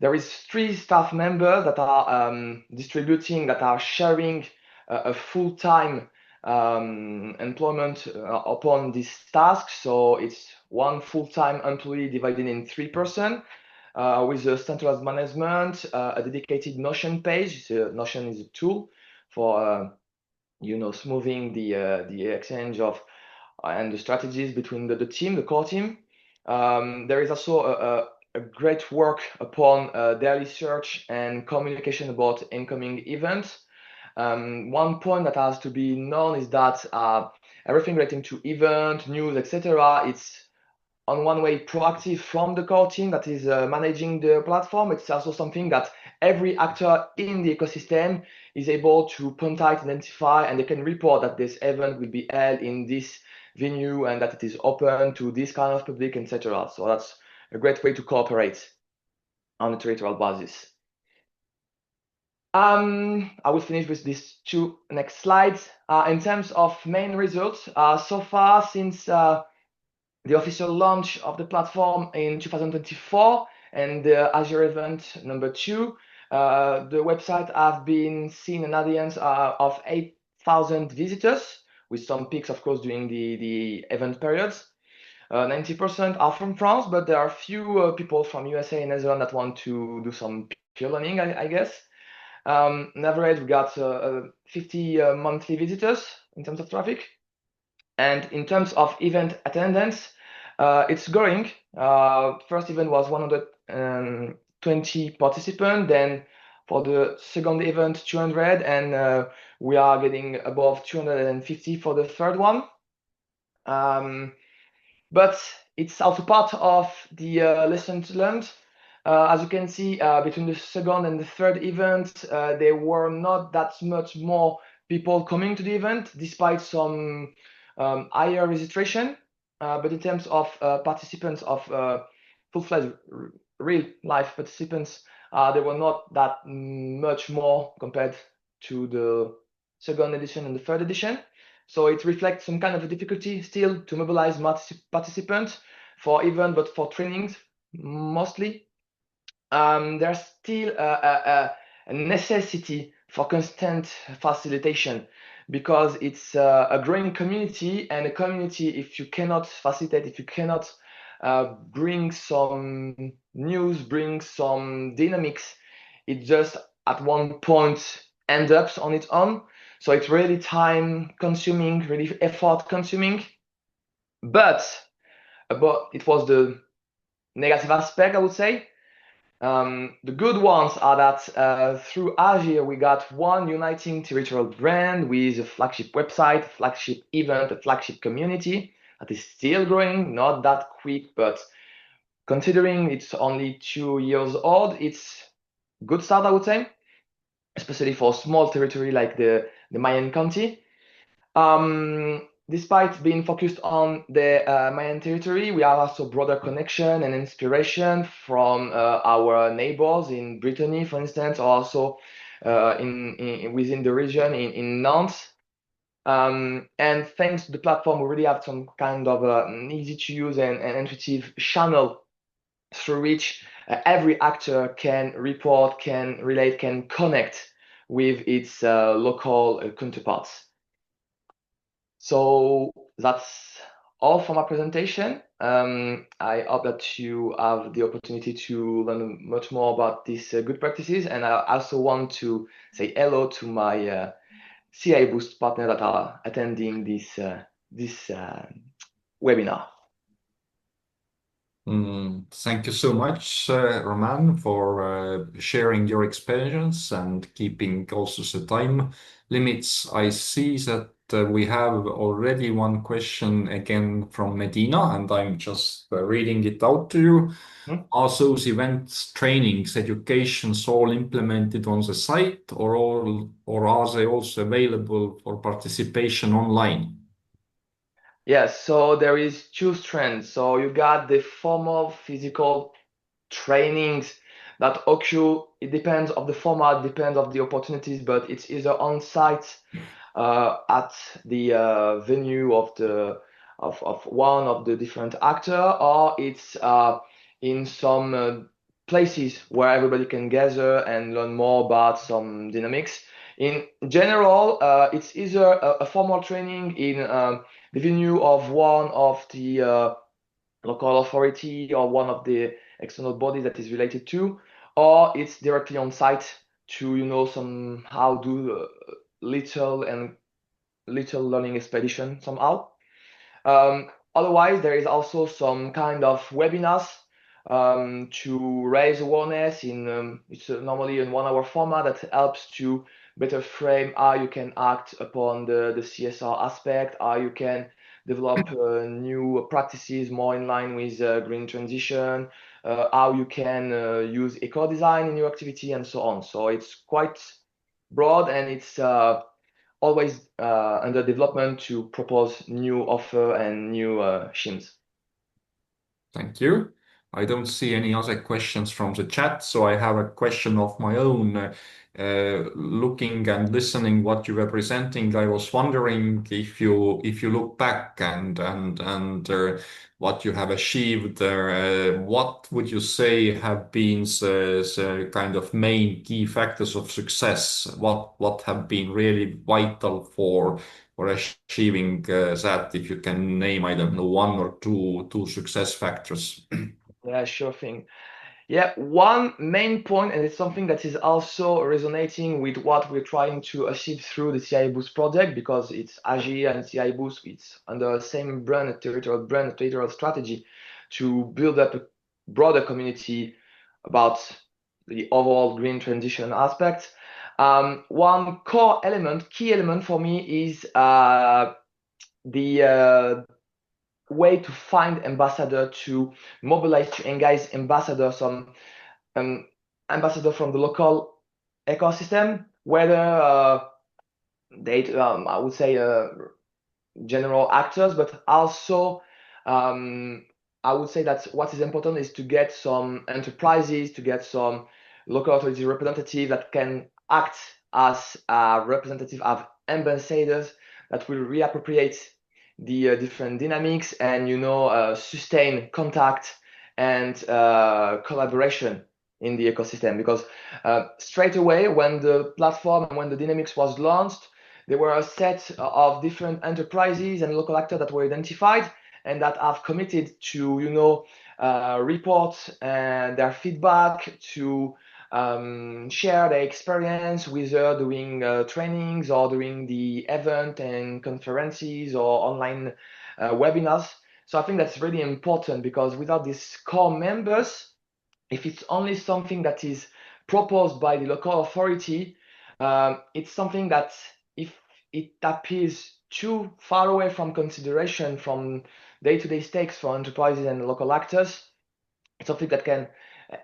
There is 3 staff members that are distributing, that are sharing a full-time employment upon this task. So it's one full-time employee divided in 3 person with a centralized management, a dedicated Notion page. Notion is a tool for smoothing the exchange of and the strategies between the team, the core team. There is also a great work upon daily search and communication about incoming events. One point that has to be known is that everything relating to event, news, etc., it's on one way proactive from the core team that is managing the platform. It's also something that every actor in the ecosystem is able to point out, identify, and they can report that this event will be held in this venue and that it is open to this kind of public, etc. So that's a great way to cooperate on a territorial basis. I will finish with these two next slides. In terms of main results, so far since the official launch of the platform in 2024 and the AGIR event number 2, the website has been seen an audience of 8,000 visitors, with some peaks, of course, during the event periods. 90% are from France, but there are few people from USA and Netherlands that want to do some peer learning, I guess. On average, we got 50 monthly visitors in terms of traffic. And in terms of event attendance, it's growing. First event was 120 participants, then for the second event, 200, and we are getting above 250 for the third one. But it's also part of the lessons learned. As you can see, between the second and the third event, there were not that much more people coming to the event, despite some higher registration. But in terms of participants, of full-fledged real-life participants, there were not that much more compared to the second edition and the third edition. So it reflects some kind of a difficulty still to mobilize participants for event, but for trainings mostly. There's still a necessity for constant facilitation, because it's a growing community, and a community, if you cannot facilitate, if you cannot bring some news, bring some dynamics, it just at one point ends up on its own. So it's really time consuming, really effort consuming. But it was the negative aspect, I would say. The good ones are that through AGIR, we got one uniting territorial brand with a flagship website, a flagship event, a flagship community that is still growing, not that quick, but considering it's only 2 years old, it's a good start, I would say, especially for a small territory like the Mayenne County. Despite being focused on the Mayenne territory, we have also broader connection and inspiration from our neighbors in Brittany, for instance, or also within the region in Nantes. And thanks to the platform, we really have some kind of an easy to use and intuitive channel through which every actor can report, can relate, can connect with its local counterparts. So that's all for my presentation. I hope that you have the opportunity to learn much more about these good practices. And I also want to say hello to my CI Boost partner that are attending this webinar. Thank you so much, Romain, for sharing your experience and keeping also the time limits. I see that we have already one question again from Medina, and I'm just reading it out to you. Are those events, trainings, educations all implemented on the site, or are they also available for participation online? Yes, so there is 2 strands. So you got the formal physical trainings that occur. It depends of the format, depends of the opportunities, but it's either on site at the venue of one of the different actors, or it's in some places where everybody can gather and learn more about some dynamics. In general, it's either a formal training in the venue of one of the local authority or one of the external bodies that is related to, or it's directly on site to somehow do little learning expedition somehow. Otherwise, there is also some kind of webinars to raise awareness in it's normally in 1 hour format that helps to better frame how you can act upon the CSR aspect, how you can develop new practices more in line with green transition, how you can use eco-design in your activity and so on. So it's quite broad, and it's always under development to propose new offer and new schemes. Thank you. I don't see any other questions from the chat, so I have a question of my own. Looking and listening what you were presenting, I was wondering if you look back and what you have achieved, what would you say have been the kind of main key factors of success? What have been really vital for achieving that? If you can name, I don't know, 1 or 2 success factors. Yeah, sure thing. Yeah, one main point, and it's something that is also resonating with what we're trying to achieve through the CI Boost project, because it's AGIR and CI Boost, it's under the same brand, a territorial strategy to build up a broader community about the overall green transition aspect. One key element for me is the way to find ambassador, to mobilize, to engage ambassador, some ambassador from the local ecosystem, whether they I would say general actors, but also I would say that what is important is to get some enterprises, to get some local authority representatives that can act as representative of ambassadors that will reappropriate the different dynamics and sustain contact and collaboration in the ecosystem. Because straight away, when the platform and when the dynamics was launched, there were a set of different enterprises and local actors that were identified and that have committed to report their feedback, to share their experience, whether doing trainings or doing the event and conferences or online webinars. So I think that's really important, because without these core members, if it's only something that is proposed by the local authority, it's something that if it appears too far away from consideration from day-to-day stakes for enterprises and local actors, it's something that can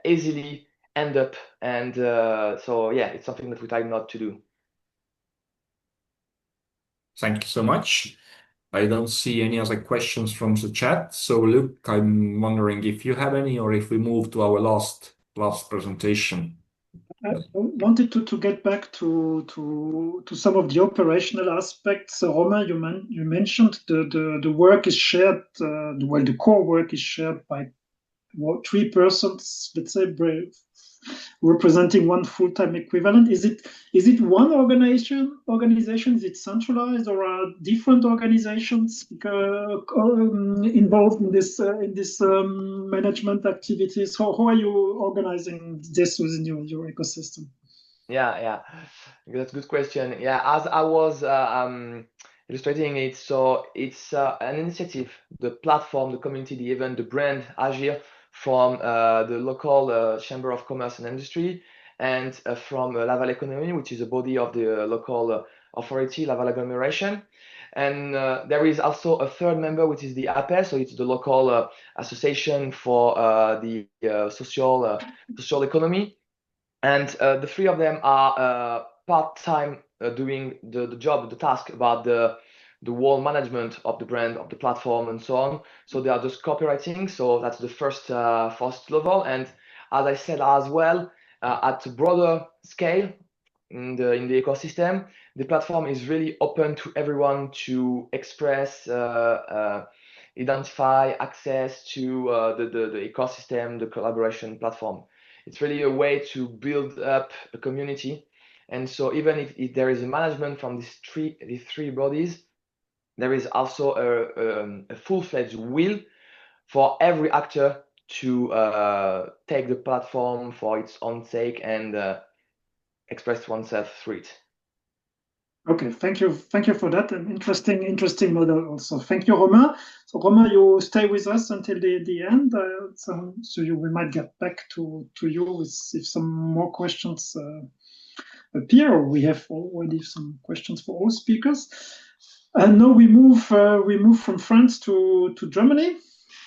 easily end up, and so yeah, it's something that we try not to do. Thank you so much. I don't see any other questions from the chat. So Luke, I'm wondering if you have any, or if we move to our last presentation. I wanted to get back to some of the operational aspects. Romain, you mentioned the work is shared. The core work is shared by 3 persons, let's say, representing 1 full-time equivalent. Is it one organization? Is it centralized, or are different organizations involved in this management activities? How are you organizing this within your ecosystem? Yeah, that's a good question. Yeah, as I was illustrating it, so it's an initiative, the platform, the community, the event, the brand AGIR, from the local Chamber of Commerce and Industry, and from Laval Economy, which is a body of the local authority, Laval Agglomeration. And there is also a third member, which is the APE, so it's the local association for the social economy. And the 3 of them are part-time doing the job, the task about the whole management of the brand, of the platform, and so on. So they are just copywriting. So that's the first level. And as I said as well, at a broader scale in the ecosystem, the platform is really open to everyone to express, identify, access to the ecosystem, the collaboration platform. It's really a way to build up a community And so even if there is a management from these three bodies, there is also a full-fledged will for every actor to take the platform for its own sake and express oneself through it. Okay, thank you for that. An interesting model also. Thank you, Romain. So Romain, you stay with us until the end. We might get back to you if some more questions appear, or we have already some questions for all speakers. And now we move from France to Germany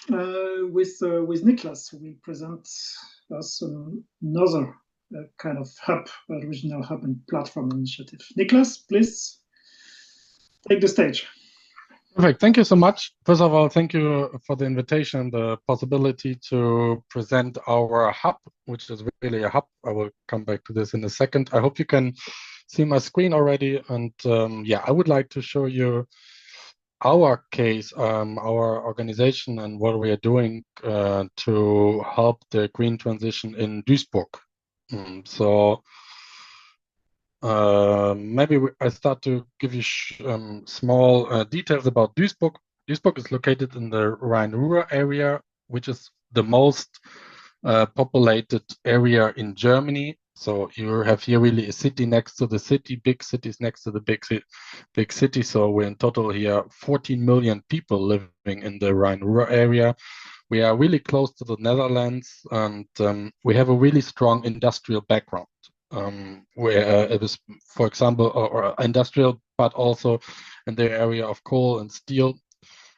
with Niklas, who will present us another kind of regional hub and platform initiative. Niklas, please take the stage. Perfect. Thank you so much. First of all, thank you for the invitation, the possibility to present our hub, which is really a hub. I will come back to this in a second. I hope you can see my screen already. And I would like to show you our case, our organization, and what we are doing to help the green transition in Duisburg. Maybe I start to give you small details about Duisburg. Duisburg is located in the Rhine-Ruhr area, which is the most populated area in Germany. So you have here really a city next to the city, big cities next to the big city. So we're in total here 14 million people living in the Rhine-Ruhr area. We are really close to the Netherlands, and we have a really strong industrial background. Where it is, for example, or industrial, but also in the area of coal and steel,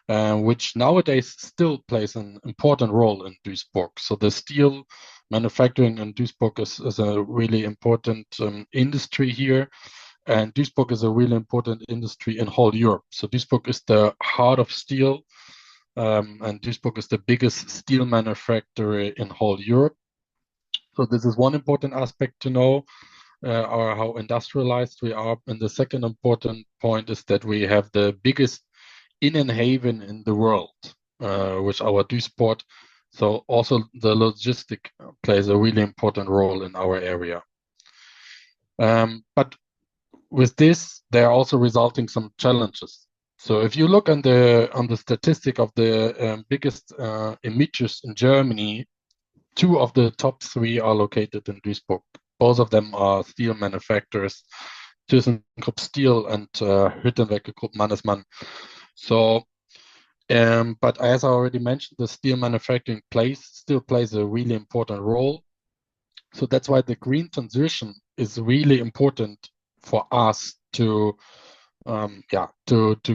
which nowadays still plays an important role in Duisburg. So the steel manufacturing in Duisburg is a really important industry here, and Duisburg is a really important industry in whole Europe. So Duisburg is the heart of steel, and Duisburg is the biggest steel manufacturer in whole Europe. So this is one important aspect to know, or how industrialized we are. And the second important point is that we have the biggest haven in the world, with our Duisport. So also the logistic plays a really important role in our area. But with this, there are also resulting some challenges. So if you look on the statistic of the biggest emitters in Germany, 2 of the top 3 are located in Duisburg. Both of them are steel manufacturers, ThyssenKrupp Steel and Hüttenwerke Krupp Mannesmann. So, but as I already mentioned, the steel manufacturing still plays a really important role. So that's why the green transition is really important for us to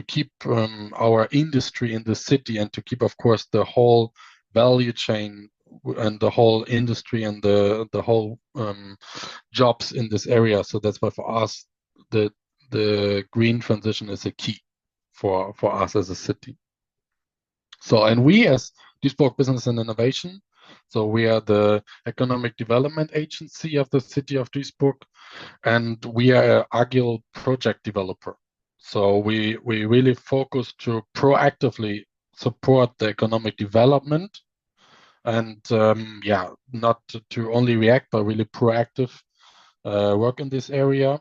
keep our industry in the city, and to keep, of course, the whole value chain and the whole industry and the whole jobs in this area. So that's why for us the green transition is a key for us as a city. So, and we as Duisburg Business and Innovation, so we are the economic development agency of the city of Duisburg, and we are an AGIR project developer. So we really focus to proactively support the economic development, and not to only react, but really proactive work in this area.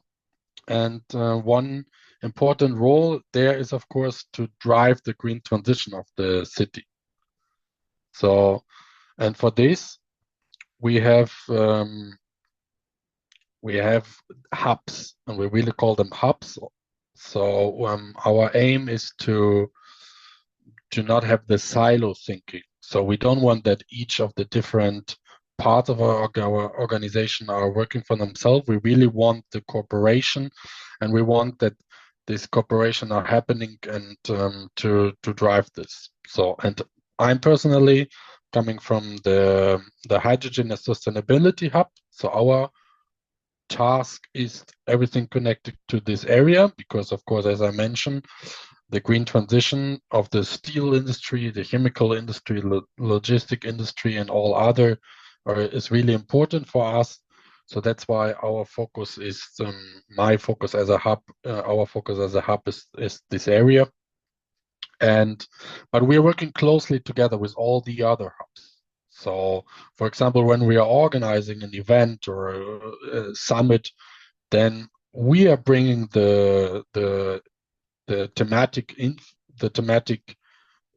And one important role there is, of course, to drive the green transition of the city. So, and for this, we have hubs, and we really call them hubs. So our aim is to not have the silo thinking. So we don't want that each of the different parts of our organization are working for themselves. We really want the cooperation, and we want that this cooperation are happening and to drive this. So, and I'm personally coming from the hydrogen and sustainability hub. So our task is everything connected to this area, because of course, as I mentioned, the green transition of the steel industry, the chemical industry, logistic industry, and all other is really important for us. So that's why our focus is, my focus as a hub, our focus as a hub is this area. But we're working closely together with all the other hubs. So, for example, when we are organizing an event or a summit, then we are bringing the thematic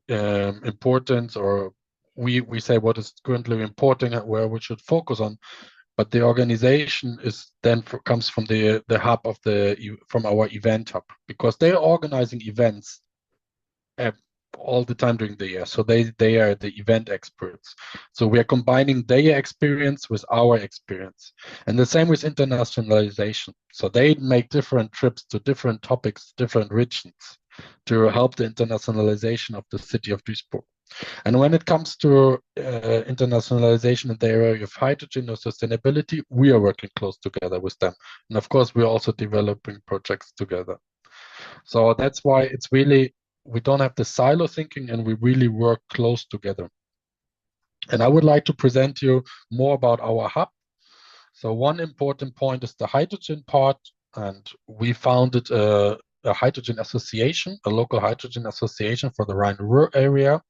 importance, or we say what is currently important and where we should focus on. But the organization is then comes from the hub of from our event hub, because they're organizing events all the time during the year. So they are the event experts. So we are combining their experience with our experience. And the same with internationalization. So they make different trips to different topics, different regions, to help the internationalization of the city of Duisburg. And when it comes to internationalization in the area of hydrogen or sustainability, we are working close together with them. And of course, we're also developing projects together. So that's why it's really, we don't have the silo thinking, and we really work close together. And I would like to present you more about our hub. So one important point is the hydrogen part, and we founded a hydrogen association, a local hydrogen association for the Rhine-Ruhr area.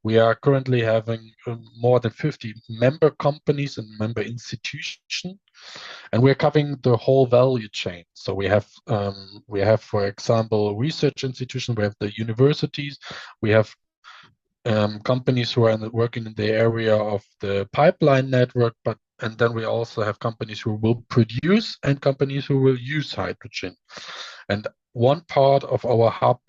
We are currently having more than 50 member companies and member institutions, and we're covering the whole value chain. So we have, for example, research institutions, we have the universities, we have companies who are working in the area of the pipeline network, and then we also have companies who will produce and companies who will use hydrogen. And one part of our hub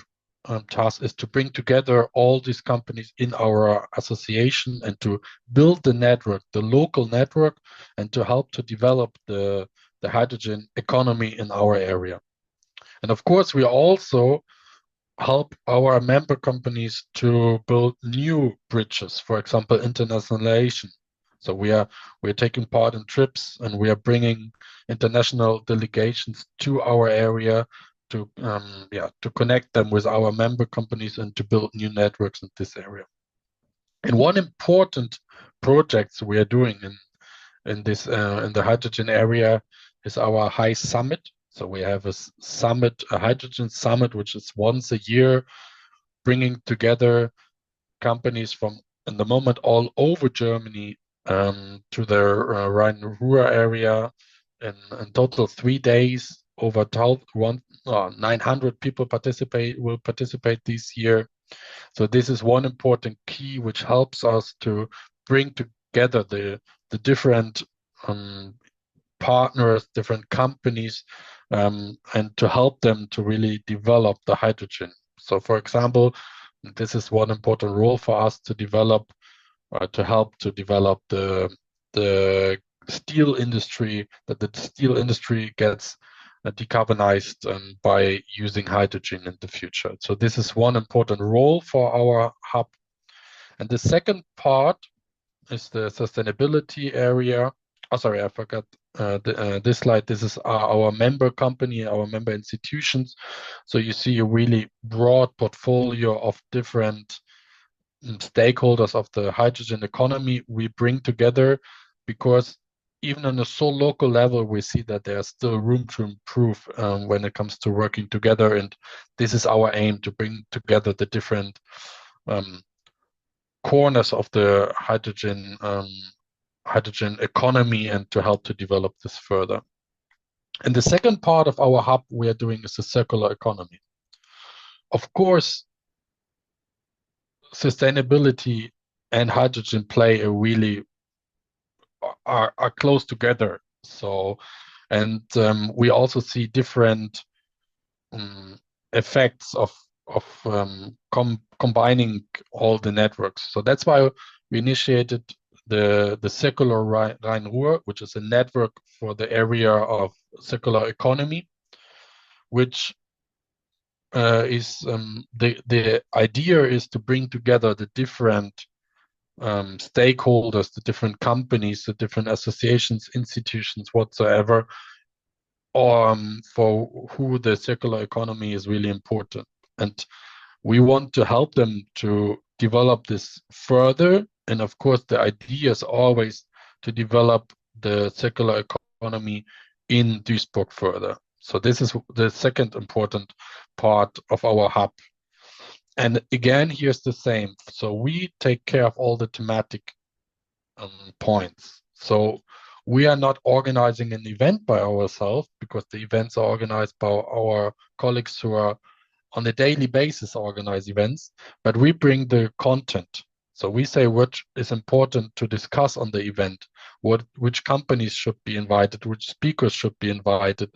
task is to bring together all these companies in our association and to build the network, the local network, and to help to develop the hydrogen economy in our area. And of course, we also help our member companies to build new bridges, for example, internationalization. So we're taking part in trips, and we are bringing international delegations to our area to connect them with our member companies and to build new networks in this area. And one important project we are doing in the hydrogen area is our High Summit. So we have a hydrogen summit, which is once a year, bringing together companies from, in the moment, all over Germany to the Rhine-Ruhr area in total 3 days. Over 900 people will participate this year. So this is one important key which helps us to bring together the different partners, different companies, and to help them to really develop the hydrogen. So for example, this is one important role for us to develop, to help to develop the steel industry, that the steel industry gets decarbonized by using hydrogen in the future. So this is one important role for our hub. And the second part is the sustainability area. Oh, sorry, I forgot this slide. This is our member company, our member institutions. So you see a really broad portfolio of different stakeholders of the hydrogen economy we bring together, because even on a so local level, we see that there's still room to improve when it comes to working together. And this is our aim, to bring together the different corners of the hydrogen economy and to help to develop this further. And the second part of our hub we are doing is the circular economy. Of course, sustainability and hydrogen play a really are close together. So, and we also see different effects of combining all the networks. So that's why we initiated the Circular Rhine-Ruhr, which is a network for the area of circular economy, which is the idea is to bring together the different stakeholders, the different companies, the different associations, institutions, whatsoever, for who the circular economy is really important. And we want to help them to develop this further. And of course, the idea is always to develop the circular economy in Duisburg further. So this is the second important part of our hub. And again, here's the same. So we take care of all the thematic points. So we are not organizing an event by ourselves, because the events are organized by our colleagues who are on a daily basis organize events, but we bring the content. So we say what is important to discuss on the event, which companies should be invited, which speakers should be invited,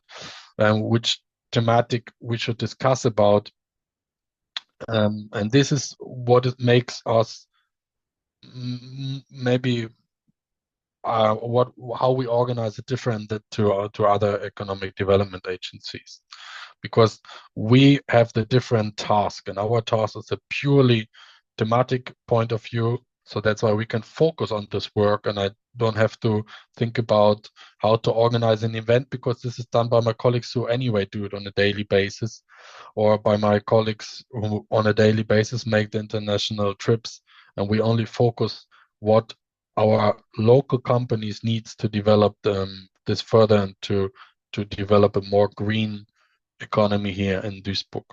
which thematic we should discuss about. And this is what it makes us maybe how we organize it different to other economic development agencies, because we have the different task, and our task is a purely thematic point of view. So that's why we can focus on this work, and I don't have to think about how to organize an event, because this is done by my colleagues who anyway do it on a daily basis, or by my colleagues who on a daily basis make the international trips, and we only focus what our local companies needs to develop this further and to develop a more green economy here in Duisburg.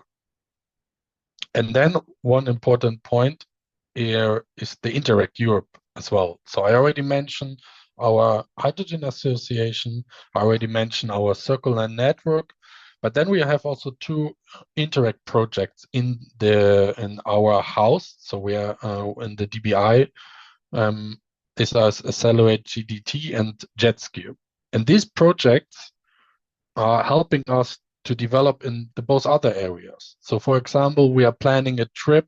And then one important point here is the Interreg Europe as well. So I already mentioned our Hydrogen Association, I already mentioned our Circular Network, but then we have also 2 Interreg projects in our house. So we are in the DBI. These are Accelerate GDT and JetSki. And these projects are helping us to develop in both other areas. So for example, we are planning a trip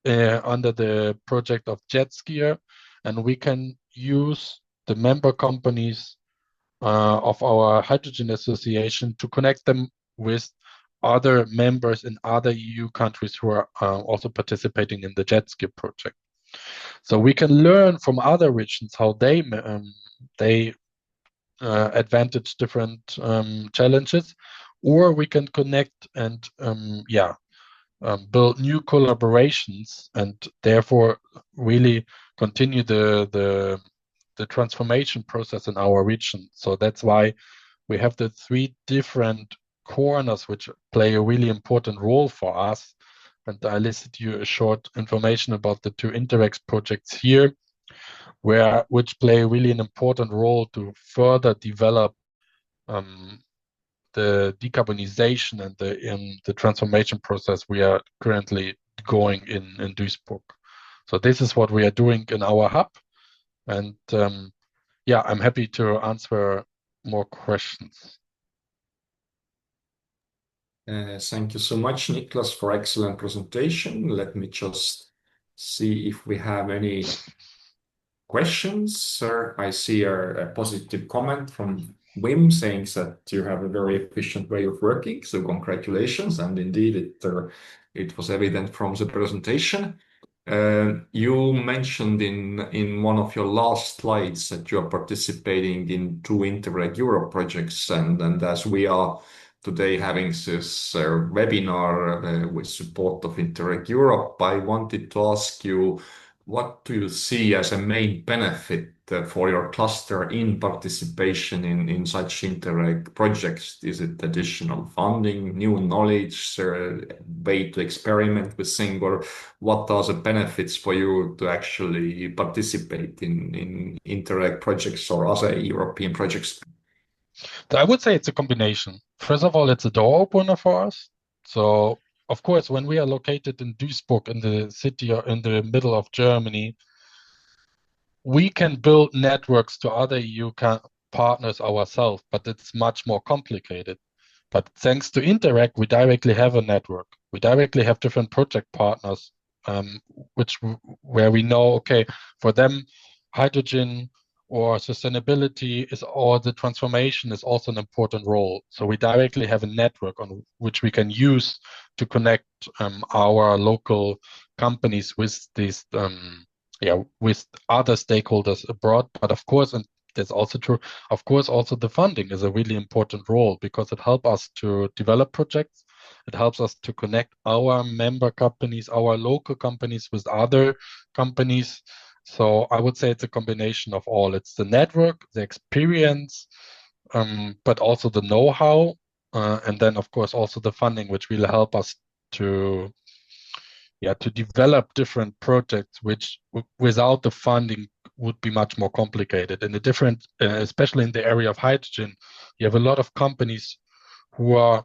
under the project of JetSki, and we can use the member companies of our Hydrogen Association to connect them with other members in other EU countries who are also participating in the JetSki project. So we can learn from other regions how they advantage different challenges, or we can connect and build new collaborations, and therefore really continue the transformation process in our region. So that's why we have the 3 different corners which play a really important role for us. And I listed you a short information about the 2 Interreg projects here, which play really an important role to further develop the decarbonization and the transformation process we are currently going in Duisburg. So this is what we are doing in our hub. And I'm happy to answer more questions. Thank you so much, Niklas, for excellent presentation. Let me just see if we have any questions. Sir, I see a positive comment from Wim saying that you have a very efficient way of working. So congratulations. And indeed, it was evident from the presentation. You mentioned in one of your last slides that you are participating in 2 Interreg Europe projects, and as we are today having this webinar with support of Interreg Europe, I wanted to ask you, what do you see as a main benefit for your cluster in participation in such Interreg projects? Is it additional funding, new knowledge, way to experiment with things, or what are the benefits for you to actually participate in Interreg projects or other European projects? I would say it's a combination. First of all, it's a door opener for us. So, of course, when we are located in Duisburg, in the city or in the middle of Germany, we can build networks to other EU partners ourselves, but it's much more complicated. But thanks to Interreg, we directly have a network. We directly have different project partners, where we know, okay, for them, hydrogen or sustainability or the transformation is also an important role. So we directly have a network on which we can use to connect our local companies with these with other stakeholders abroad. But of course, and that's also true, of course, also the funding is a really important role, because it helps us to develop projects. It helps us to connect our member companies, our local companies with other companies. So I would say it's a combination of all. It's the network, the experience, but also the know-how, and then of course also the funding, which will help us to develop different projects, which without the funding would be much more complicated. In a different, especially in the area of hydrogen, you have a lot of companies who are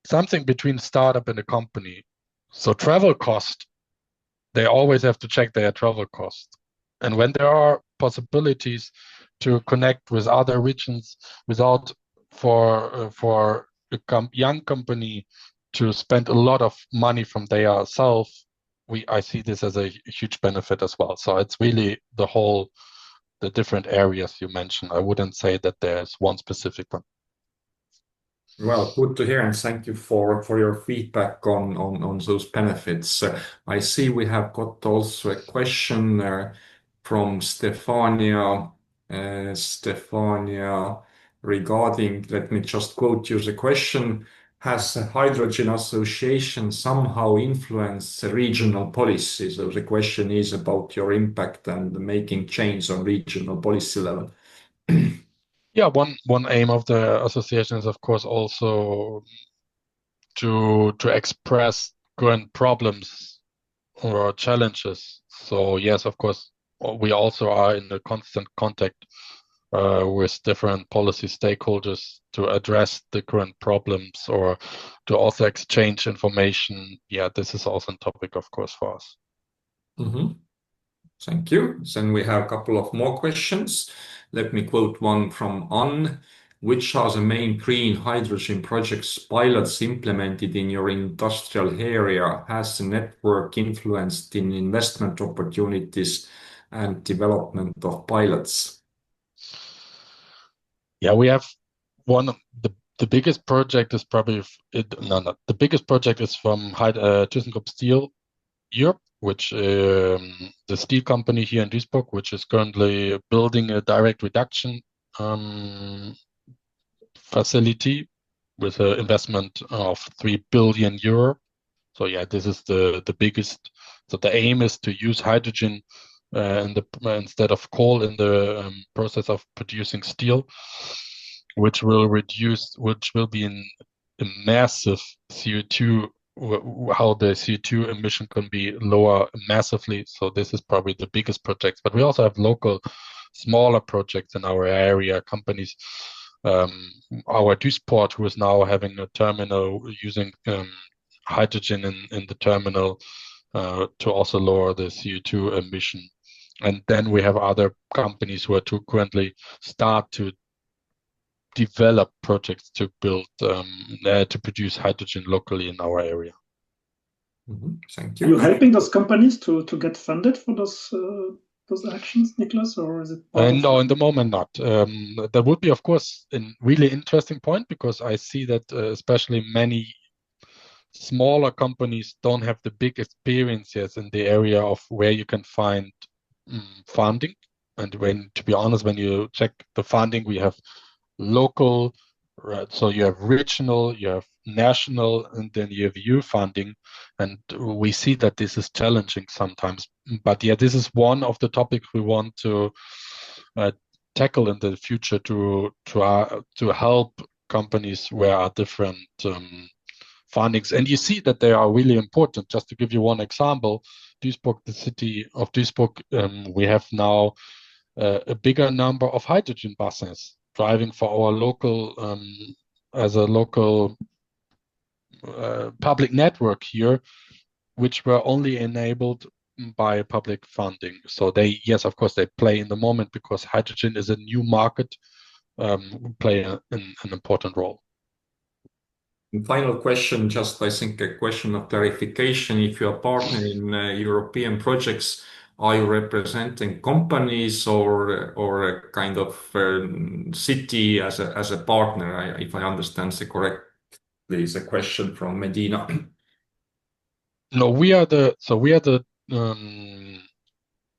something between startup and a company. So travel cost, they always have to check their travel cost. And when there are possibilities to connect with other regions without for a young company to spend a lot of money from their self, I see this as a huge benefit as well. So it's really the different areas you mentioned. I wouldn't say that there's one specific one. Well, good to hear, and thank you for your feedback on those benefits. I see we have got also a question from Stefania. Stefania, regarding, let me just quote you the question: has the Hydrogen Association somehow influenced the regional policy? So the question is about your impact and making change on regional policy level. Yeah, one aim of the association is, of course, also to express current problems or challenges. So yes, of course, we also are in a constant contact with different policy stakeholders to address the current problems or to also exchange information. Yeah, this is also a topic, of course, for us. Mm-hmm. Thank you. Then we have a couple of more questions. Let me quote one from Anne. Which are the main green hydrogen projects pilots implemented in your industrial area? Has the network influenced in investment opportunities and development of pilots? Yeah, we have one of the biggest project is probably the biggest project is from ThyssenKrupp Steel Europe, which the steel company here in Duisburg, which is currently building a direct reduction facility with an investment of 3 billion euro. So yeah, this is the biggest. So the aim is to use hydrogen instead of coal in the process of producing steel, which will be a massive CO2. How the CO2 emission can be lower massively. So this is probably the biggest project. But we also have local, smaller projects in our area. Companies, our Duisport, who is now having a terminal using hydrogen in the terminal to also lower the CO2 emission. And then we have other companies who are currently start to develop projects to build to produce hydrogen locally in our area. Mm-hmm. Thank you. Are you helping those companies to get funded for those actions, Niklas, or is it? No, in the moment not. That would be, of course, a really interesting point, because I see that especially many smaller companies don't have the big experience yet in the area of where you can find funding. And to be honest, when you check the funding, we have local, right? So you have regional, you have national, and then you have EU funding. And we see that this is challenging sometimes. But yeah, this is one of the topics we want to tackle in the future to help companies where are different fundings. And you see that they are really important. Just to give you one example, Duisburg, the city of Duisburg, we have now a bigger number of hydrogen buses driving for our local, as a local public network here, which were only enabled by public funding. So yes, of course, they play in the moment, because hydrogen is a new market, play an important role. And final question, just I think a question of clarification. If you are partnering in European projects, are you representing companies or a kind of city as a partner? If I understand correctly, the question from Medina. No, we are the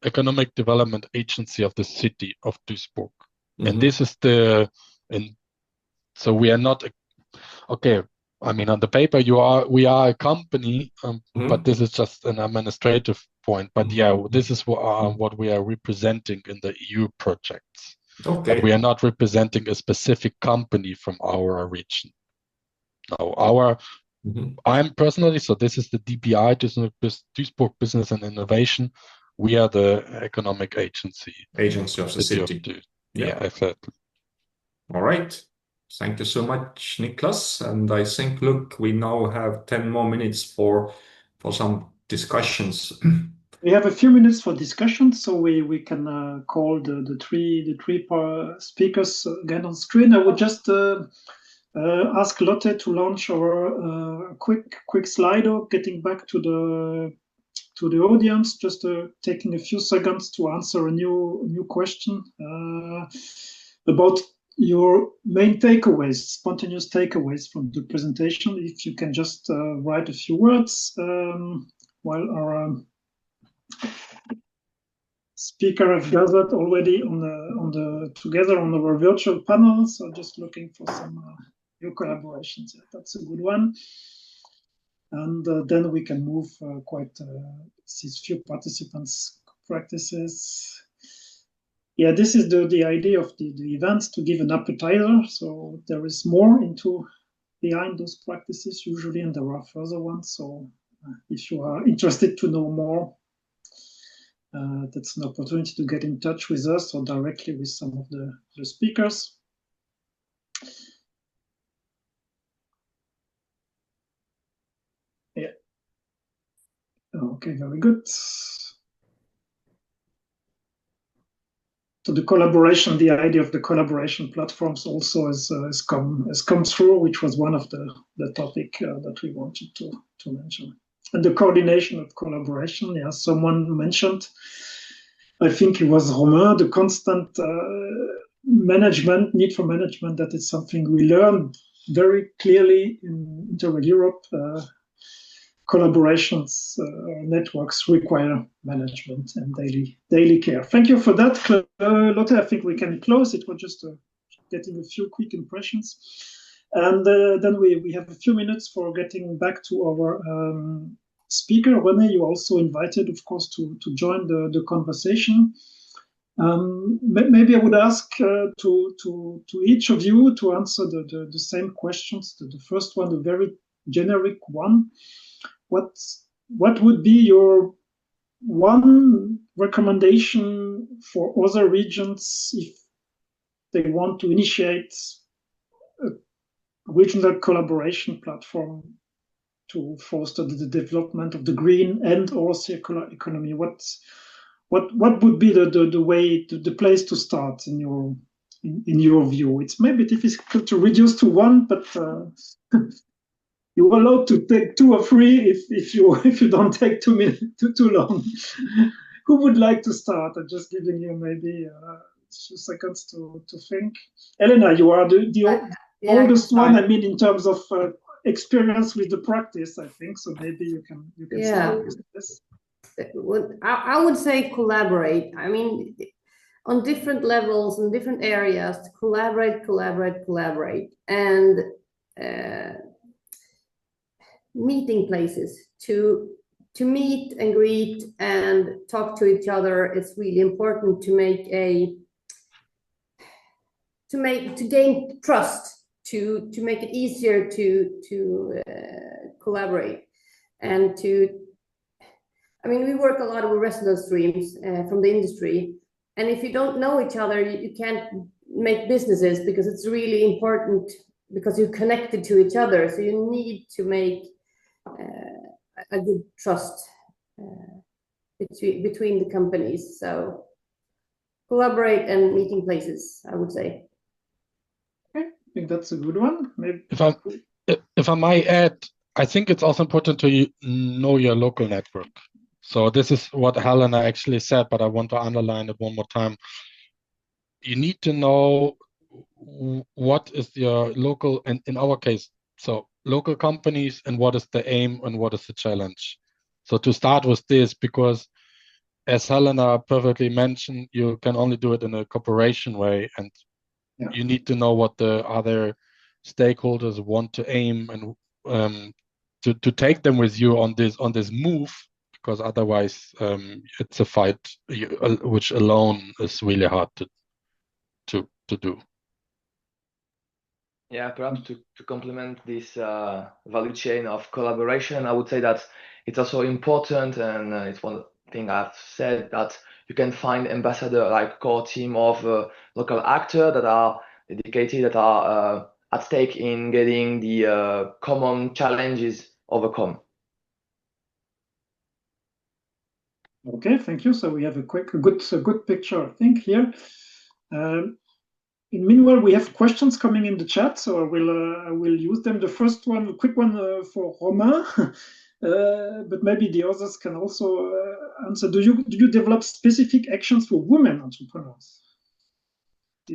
economic development agency of the city of Duisburg, and this is so we are not okay. I mean, on the paper, we are a company, but this is just an administrative point. But yeah, this is what we are representing in the EU projects. Okay. But we are not representing a specific company from our region. No, I'm personally, so this is the DBI, Duisburg Business and Innovation. we are the economic agency of the city. Yeah, exactly. All right. Thank you so much, Niklas. And I think, look, we now have 10 more minutes for some discussions. We have a few minutes for discussion, so we can call the three speakers again on screen. I would just ask Lotte to launch our quick Slido, getting back to the audience, just taking a few seconds to answer a new question about your main takeaways, spontaneous takeaways from the presentation. If you can just write a few words while our speaker have gathered already together on our virtual panel. So just looking for some new collaborations. Yeah, that's a good one. And then we can move see few participants practices. Yeah, this is the idea of the events, to give an appetizer. So there is more behind those practices usually, and there are further ones. So if you are interested to know more, that's an opportunity to get in touch with us or directly with some of the speakers. Yeah. Okay, very good. So the collaboration, the idea of the collaboration platforms also has come through, which was one of the topic that we wanted to mention. And the coordination of collaboration, yeah, someone mentioned, I think it was Romain, the constant need for management, that is something we learned very clearly in Interreg Europe. Collaborations, networks require management and daily care. Thank you for that, Lotte. I think we can close. It was just getting a few quick impressions. And then we have a few minutes for getting back to our speaker. Rene, you also invited, of course, to join the conversation. Maybe I would ask to each of you to answer the same questions. The first one, the very generic one. What would be your one recommendation for other regions if they want to initiate a regional collaboration platform to foster the development of the green and or circular economy? What would be the way, the place to start in your view? It's maybe difficult to reduce to one, but you're allowed to take two or three if you don't take too long. Who would like to start? I'm just giving you maybe a few seconds to think. Helena, you are the oldest one. I mean, in terms of experience with the practice, I think. So maybe you can start with this. I would say collaborate. I mean, on different levels and different areas, collaborate, and meeting places to meet and greet and talk to each other. It's really important to gain trust, to make it easier to collaborate, and I mean, we work a lot with resident streams from the industry, and if you don't know each other, you can't make businesses, because it's really important, because you're connected to each other. So you need to make a good trust between the companies. So collaborate and meeting places, I would say. Okay, I think that's a good one. Maybe if I might add, I think it's also important to know your local network. So this is what Helena actually said, but I want to underline it one more time. You need to know what is your local, and in our case, so local companies, and what is the aim and what is the challenge. So to start with this, because as Helena perfectly mentioned, you can only do it in a cooperation way, and you need to know what the other stakeholders want to aim, and to take them with you on this move, because otherwise it's a fight which alone is really hard to do. Yeah, perhaps to complement this value chain of collaboration, I would say that it's also important, and it's one think I've said that you can find ambassador like core team of local actors that are dedicated, that are at stake in getting the common challenges overcome. Okay, thank you. So we have a good picture, I think, here. In meanwhile, we have questions coming in the chat, so I will use them. The first one, a quick one for Romain, but maybe the others can also answer. Do you develop specific actions for women entrepreneurs?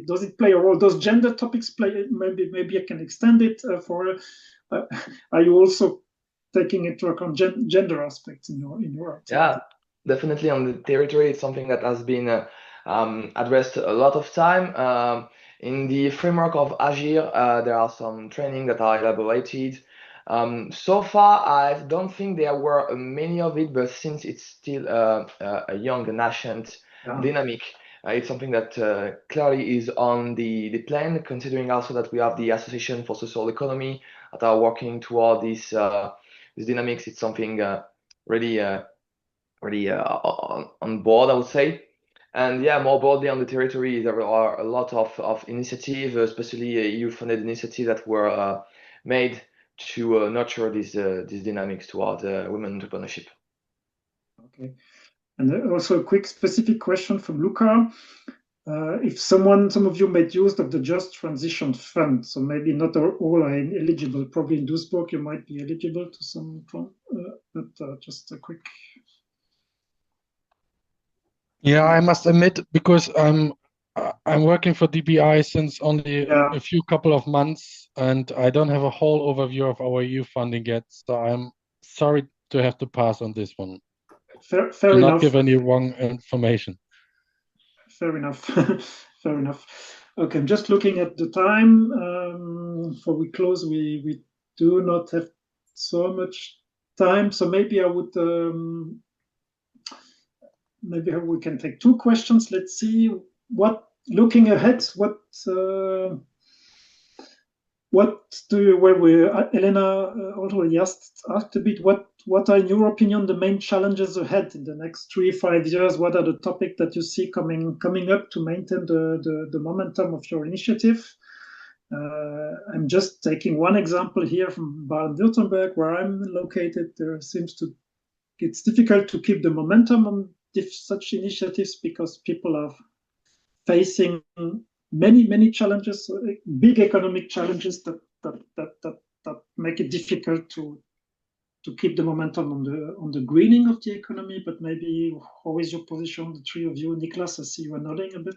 Does it play a role? Does gender topics play? Maybe I can extend it for. Are you also taking into account gender aspects in your activity? Yeah, definitely on the territory, it's something that has been addressed a lot of time. In the framework of AGIR, there are some training that are elaborated. So far, I don't think there were many of it, but since it's still a young and nascent dynamic, it's something that clearly is on the plan, considering also that we have the Association for Social Economy that are working toward this dynamics. It's something really on board, I would say. And yeah, more broadly on the territory, there are a lot of initiatives, especially EU-funded initiatives that were made to nurture these dynamics toward women entrepreneurship. Okay. And also a quick specific question from Luca. If some of you made use of the Just Transition Fund, so maybe not all are eligible. Probably in Duisburg, you might be eligible to some fund, but just a quick. Yeah, I must admit, because I'm working for DBI since only a few couple of months, and I don't have a whole overview of our EU funding yet. So I'm sorry to have to pass on this one. Fair Do enough. not give any wrong information. Fair enough. Fair enough. Okay, I'm just looking at the time. Before we close, we do not have so much time, so maybe I would. Maybe we can take two questions. Let's see. Looking ahead, what do you? Helena already asked a bit. What are, in your opinion, the main challenges ahead in the next 3-5 years? What are the topics that you see coming up to maintain the momentum of your initiative? I'm just taking one example here from Baden-Württemberg, where I'm located. It's difficult to keep the momentum on such initiatives because people are facing many challenges, big economic challenges that make it difficult to keep the momentum on the greening of the economy. But maybe, how is your position, the three of you? Niklas, I see you are nodding a bit.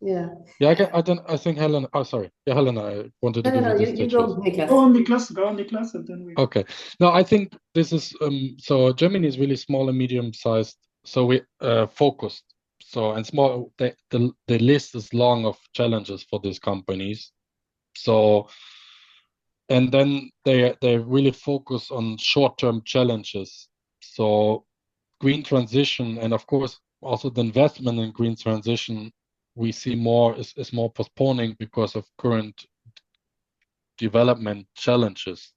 Yeah. Yeah, I think Helena. Oh, sorry. Yeah, Helena, I wanted to give you this you go, Niklas. Go on, Niklas, and then we. Okay. No, I think this is so Germany is really small and medium sized, so we focused. So and small, the list is long of challenges for these companies. So and then they really focus on short-term challenges. So green transition, and of course also the investment in green transition, we see is more postponing because of current development challenges.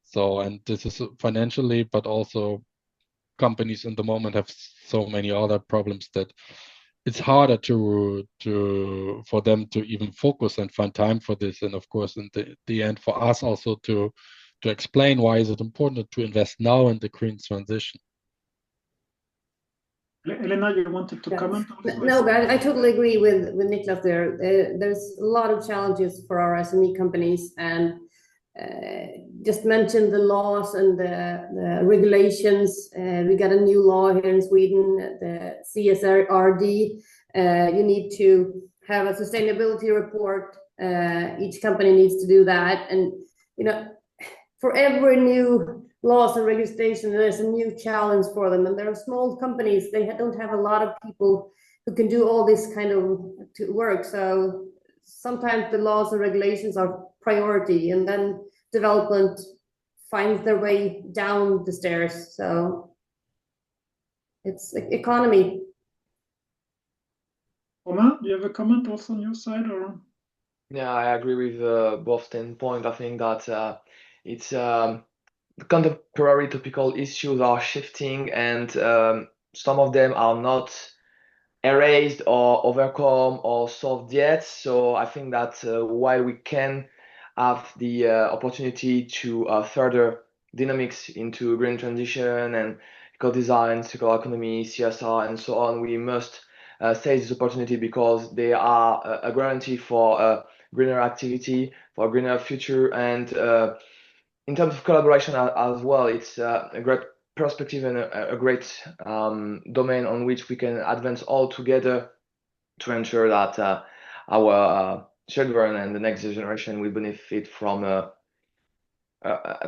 So, and this is financially, but also companies in the moment have so many other problems that it's harder for them to even focus and find time for this. And of course, in the end, for us also to explain why is it important to invest now in the green transition. Helena, you wanted to comment also? No, but I totally agree with Niklas there. There's a lot of challenges for our SME companies, and just mentioned the laws and the regulations. We got a new law here in Sweden, the CSRD. You need to have a sustainability report. Each company needs to do that, and for every new laws and regulation, there's a new challenge for them. And there are small companies; they don't have a lot of people who can do all this kind of work. So sometimes the laws and regulations are priority, and then development finds their way down the stairs. So it's like economy. Romain, do you have a comment also on your side, or? Yeah, I agree with both standpoints. I think that it's contemporary topical issues are shifting, and some of them are not erased or overcome or solved yet. So I think that while we can have the opportunity to further dynamics into green transition and eco-design, circular economy, CSR, and so on, we must seize this opportunity, because they are a guarantee for greener activity, for a greener future, and in terms of collaboration as well, it's a great perspective and a great domain on which we can advance all together to ensure that our children and the next generation will benefit from a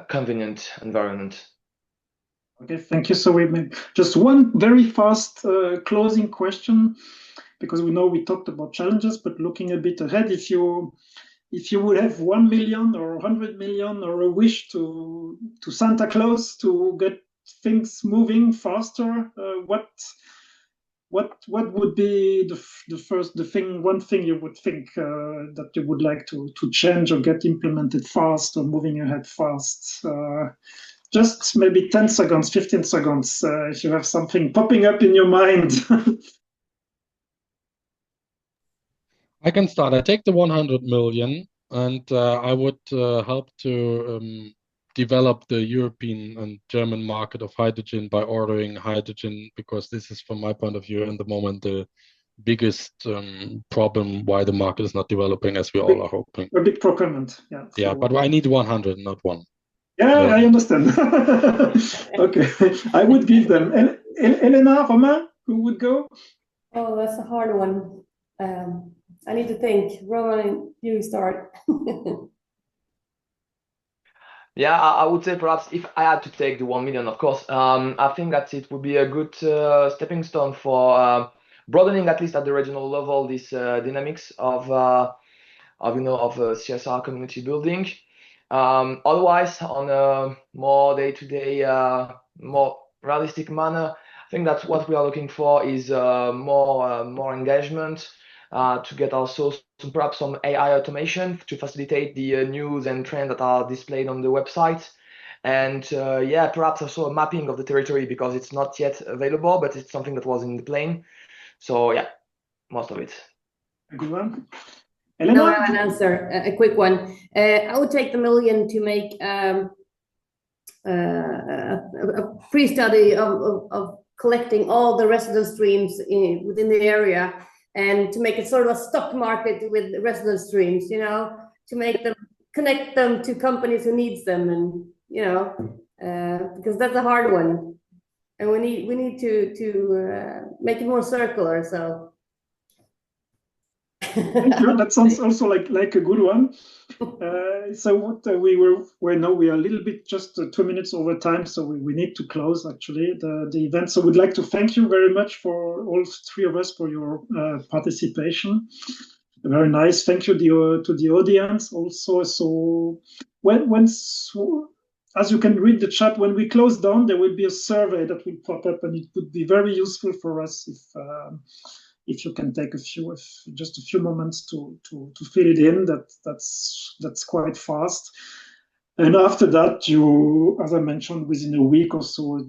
convenient environment. Okay, thank you. So we just one very fast closing question, because we know we talked about challenges, but looking a bit ahead, if you would have 1 million or 100 million or a wish to Santa Claus to get things moving faster, what would be one thing you would think that you would like to change or get implemented fast or moving ahead fast? Just maybe 10 seconds, 15 seconds, if you have something popping up in your mind. I can start. I take the 100 million, and I would help to develop the European and German market of hydrogen by ordering hydrogen, because this is, from my point of view, in the moment, the biggest problem why the market is not developing as we all are hoping. A big procurement, yeah. Yeah, but I need 100, not 1. Yeah, I understand. Okay, I would give them. And Helena, Romain, who would go? Oh, that's a hard one. I need to think. Romain, you start. Yeah, I would say perhaps if I had to take the 1 million, of course, I think that it would be a good stepping stone for broadening, at least at the regional level, this dynamics of CSR community building. Otherwise, on a more day-to-day, more realistic manner, I think that what we are looking for is more engagement, to get also perhaps some AI automation to facilitate the news and trends that are displayed on the website. And yeah, perhaps also a mapping of the territory, because it's not yet available, but it's something that was in the plan. So yeah, most of it. A good one. No, I have an answer, a quick one. I would take the 1 million to make a pre-study of collecting all the resident streams within the area, and to make it sort of a stock market with resident streams, to make them, connect them to companies who needs them, and because that's a hard one, and we need to make it more circular. So. Thank you. That sounds also like a good one. So what we now we are a little bit just 2 minutes over time, so we need to close actually the event. So we'd like to thank you very much for all three of us for your participation. Very nice. Thank you to the audience also. So as you can read the chat, when we close down, there will be a survey that will pop up, and it would be very useful for us if you can take just a few moments to fill it in. That's quite fast. And after that, as I mentioned, within a week or so,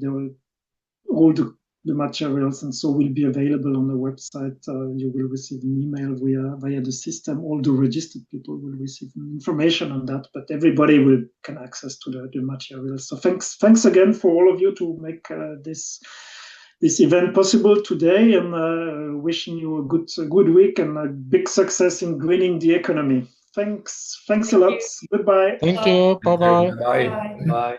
all the materials and so will be available on the website. You will receive an email via the system. All the registered people will receive information on that, but everybody can access to the materials. So thanks again for all of you to make this event possible today, and wishing you a good week and a big success in greening the economy. Thanks a lot. Goodbye. Thank you. Bye-bye. Bye. Bye.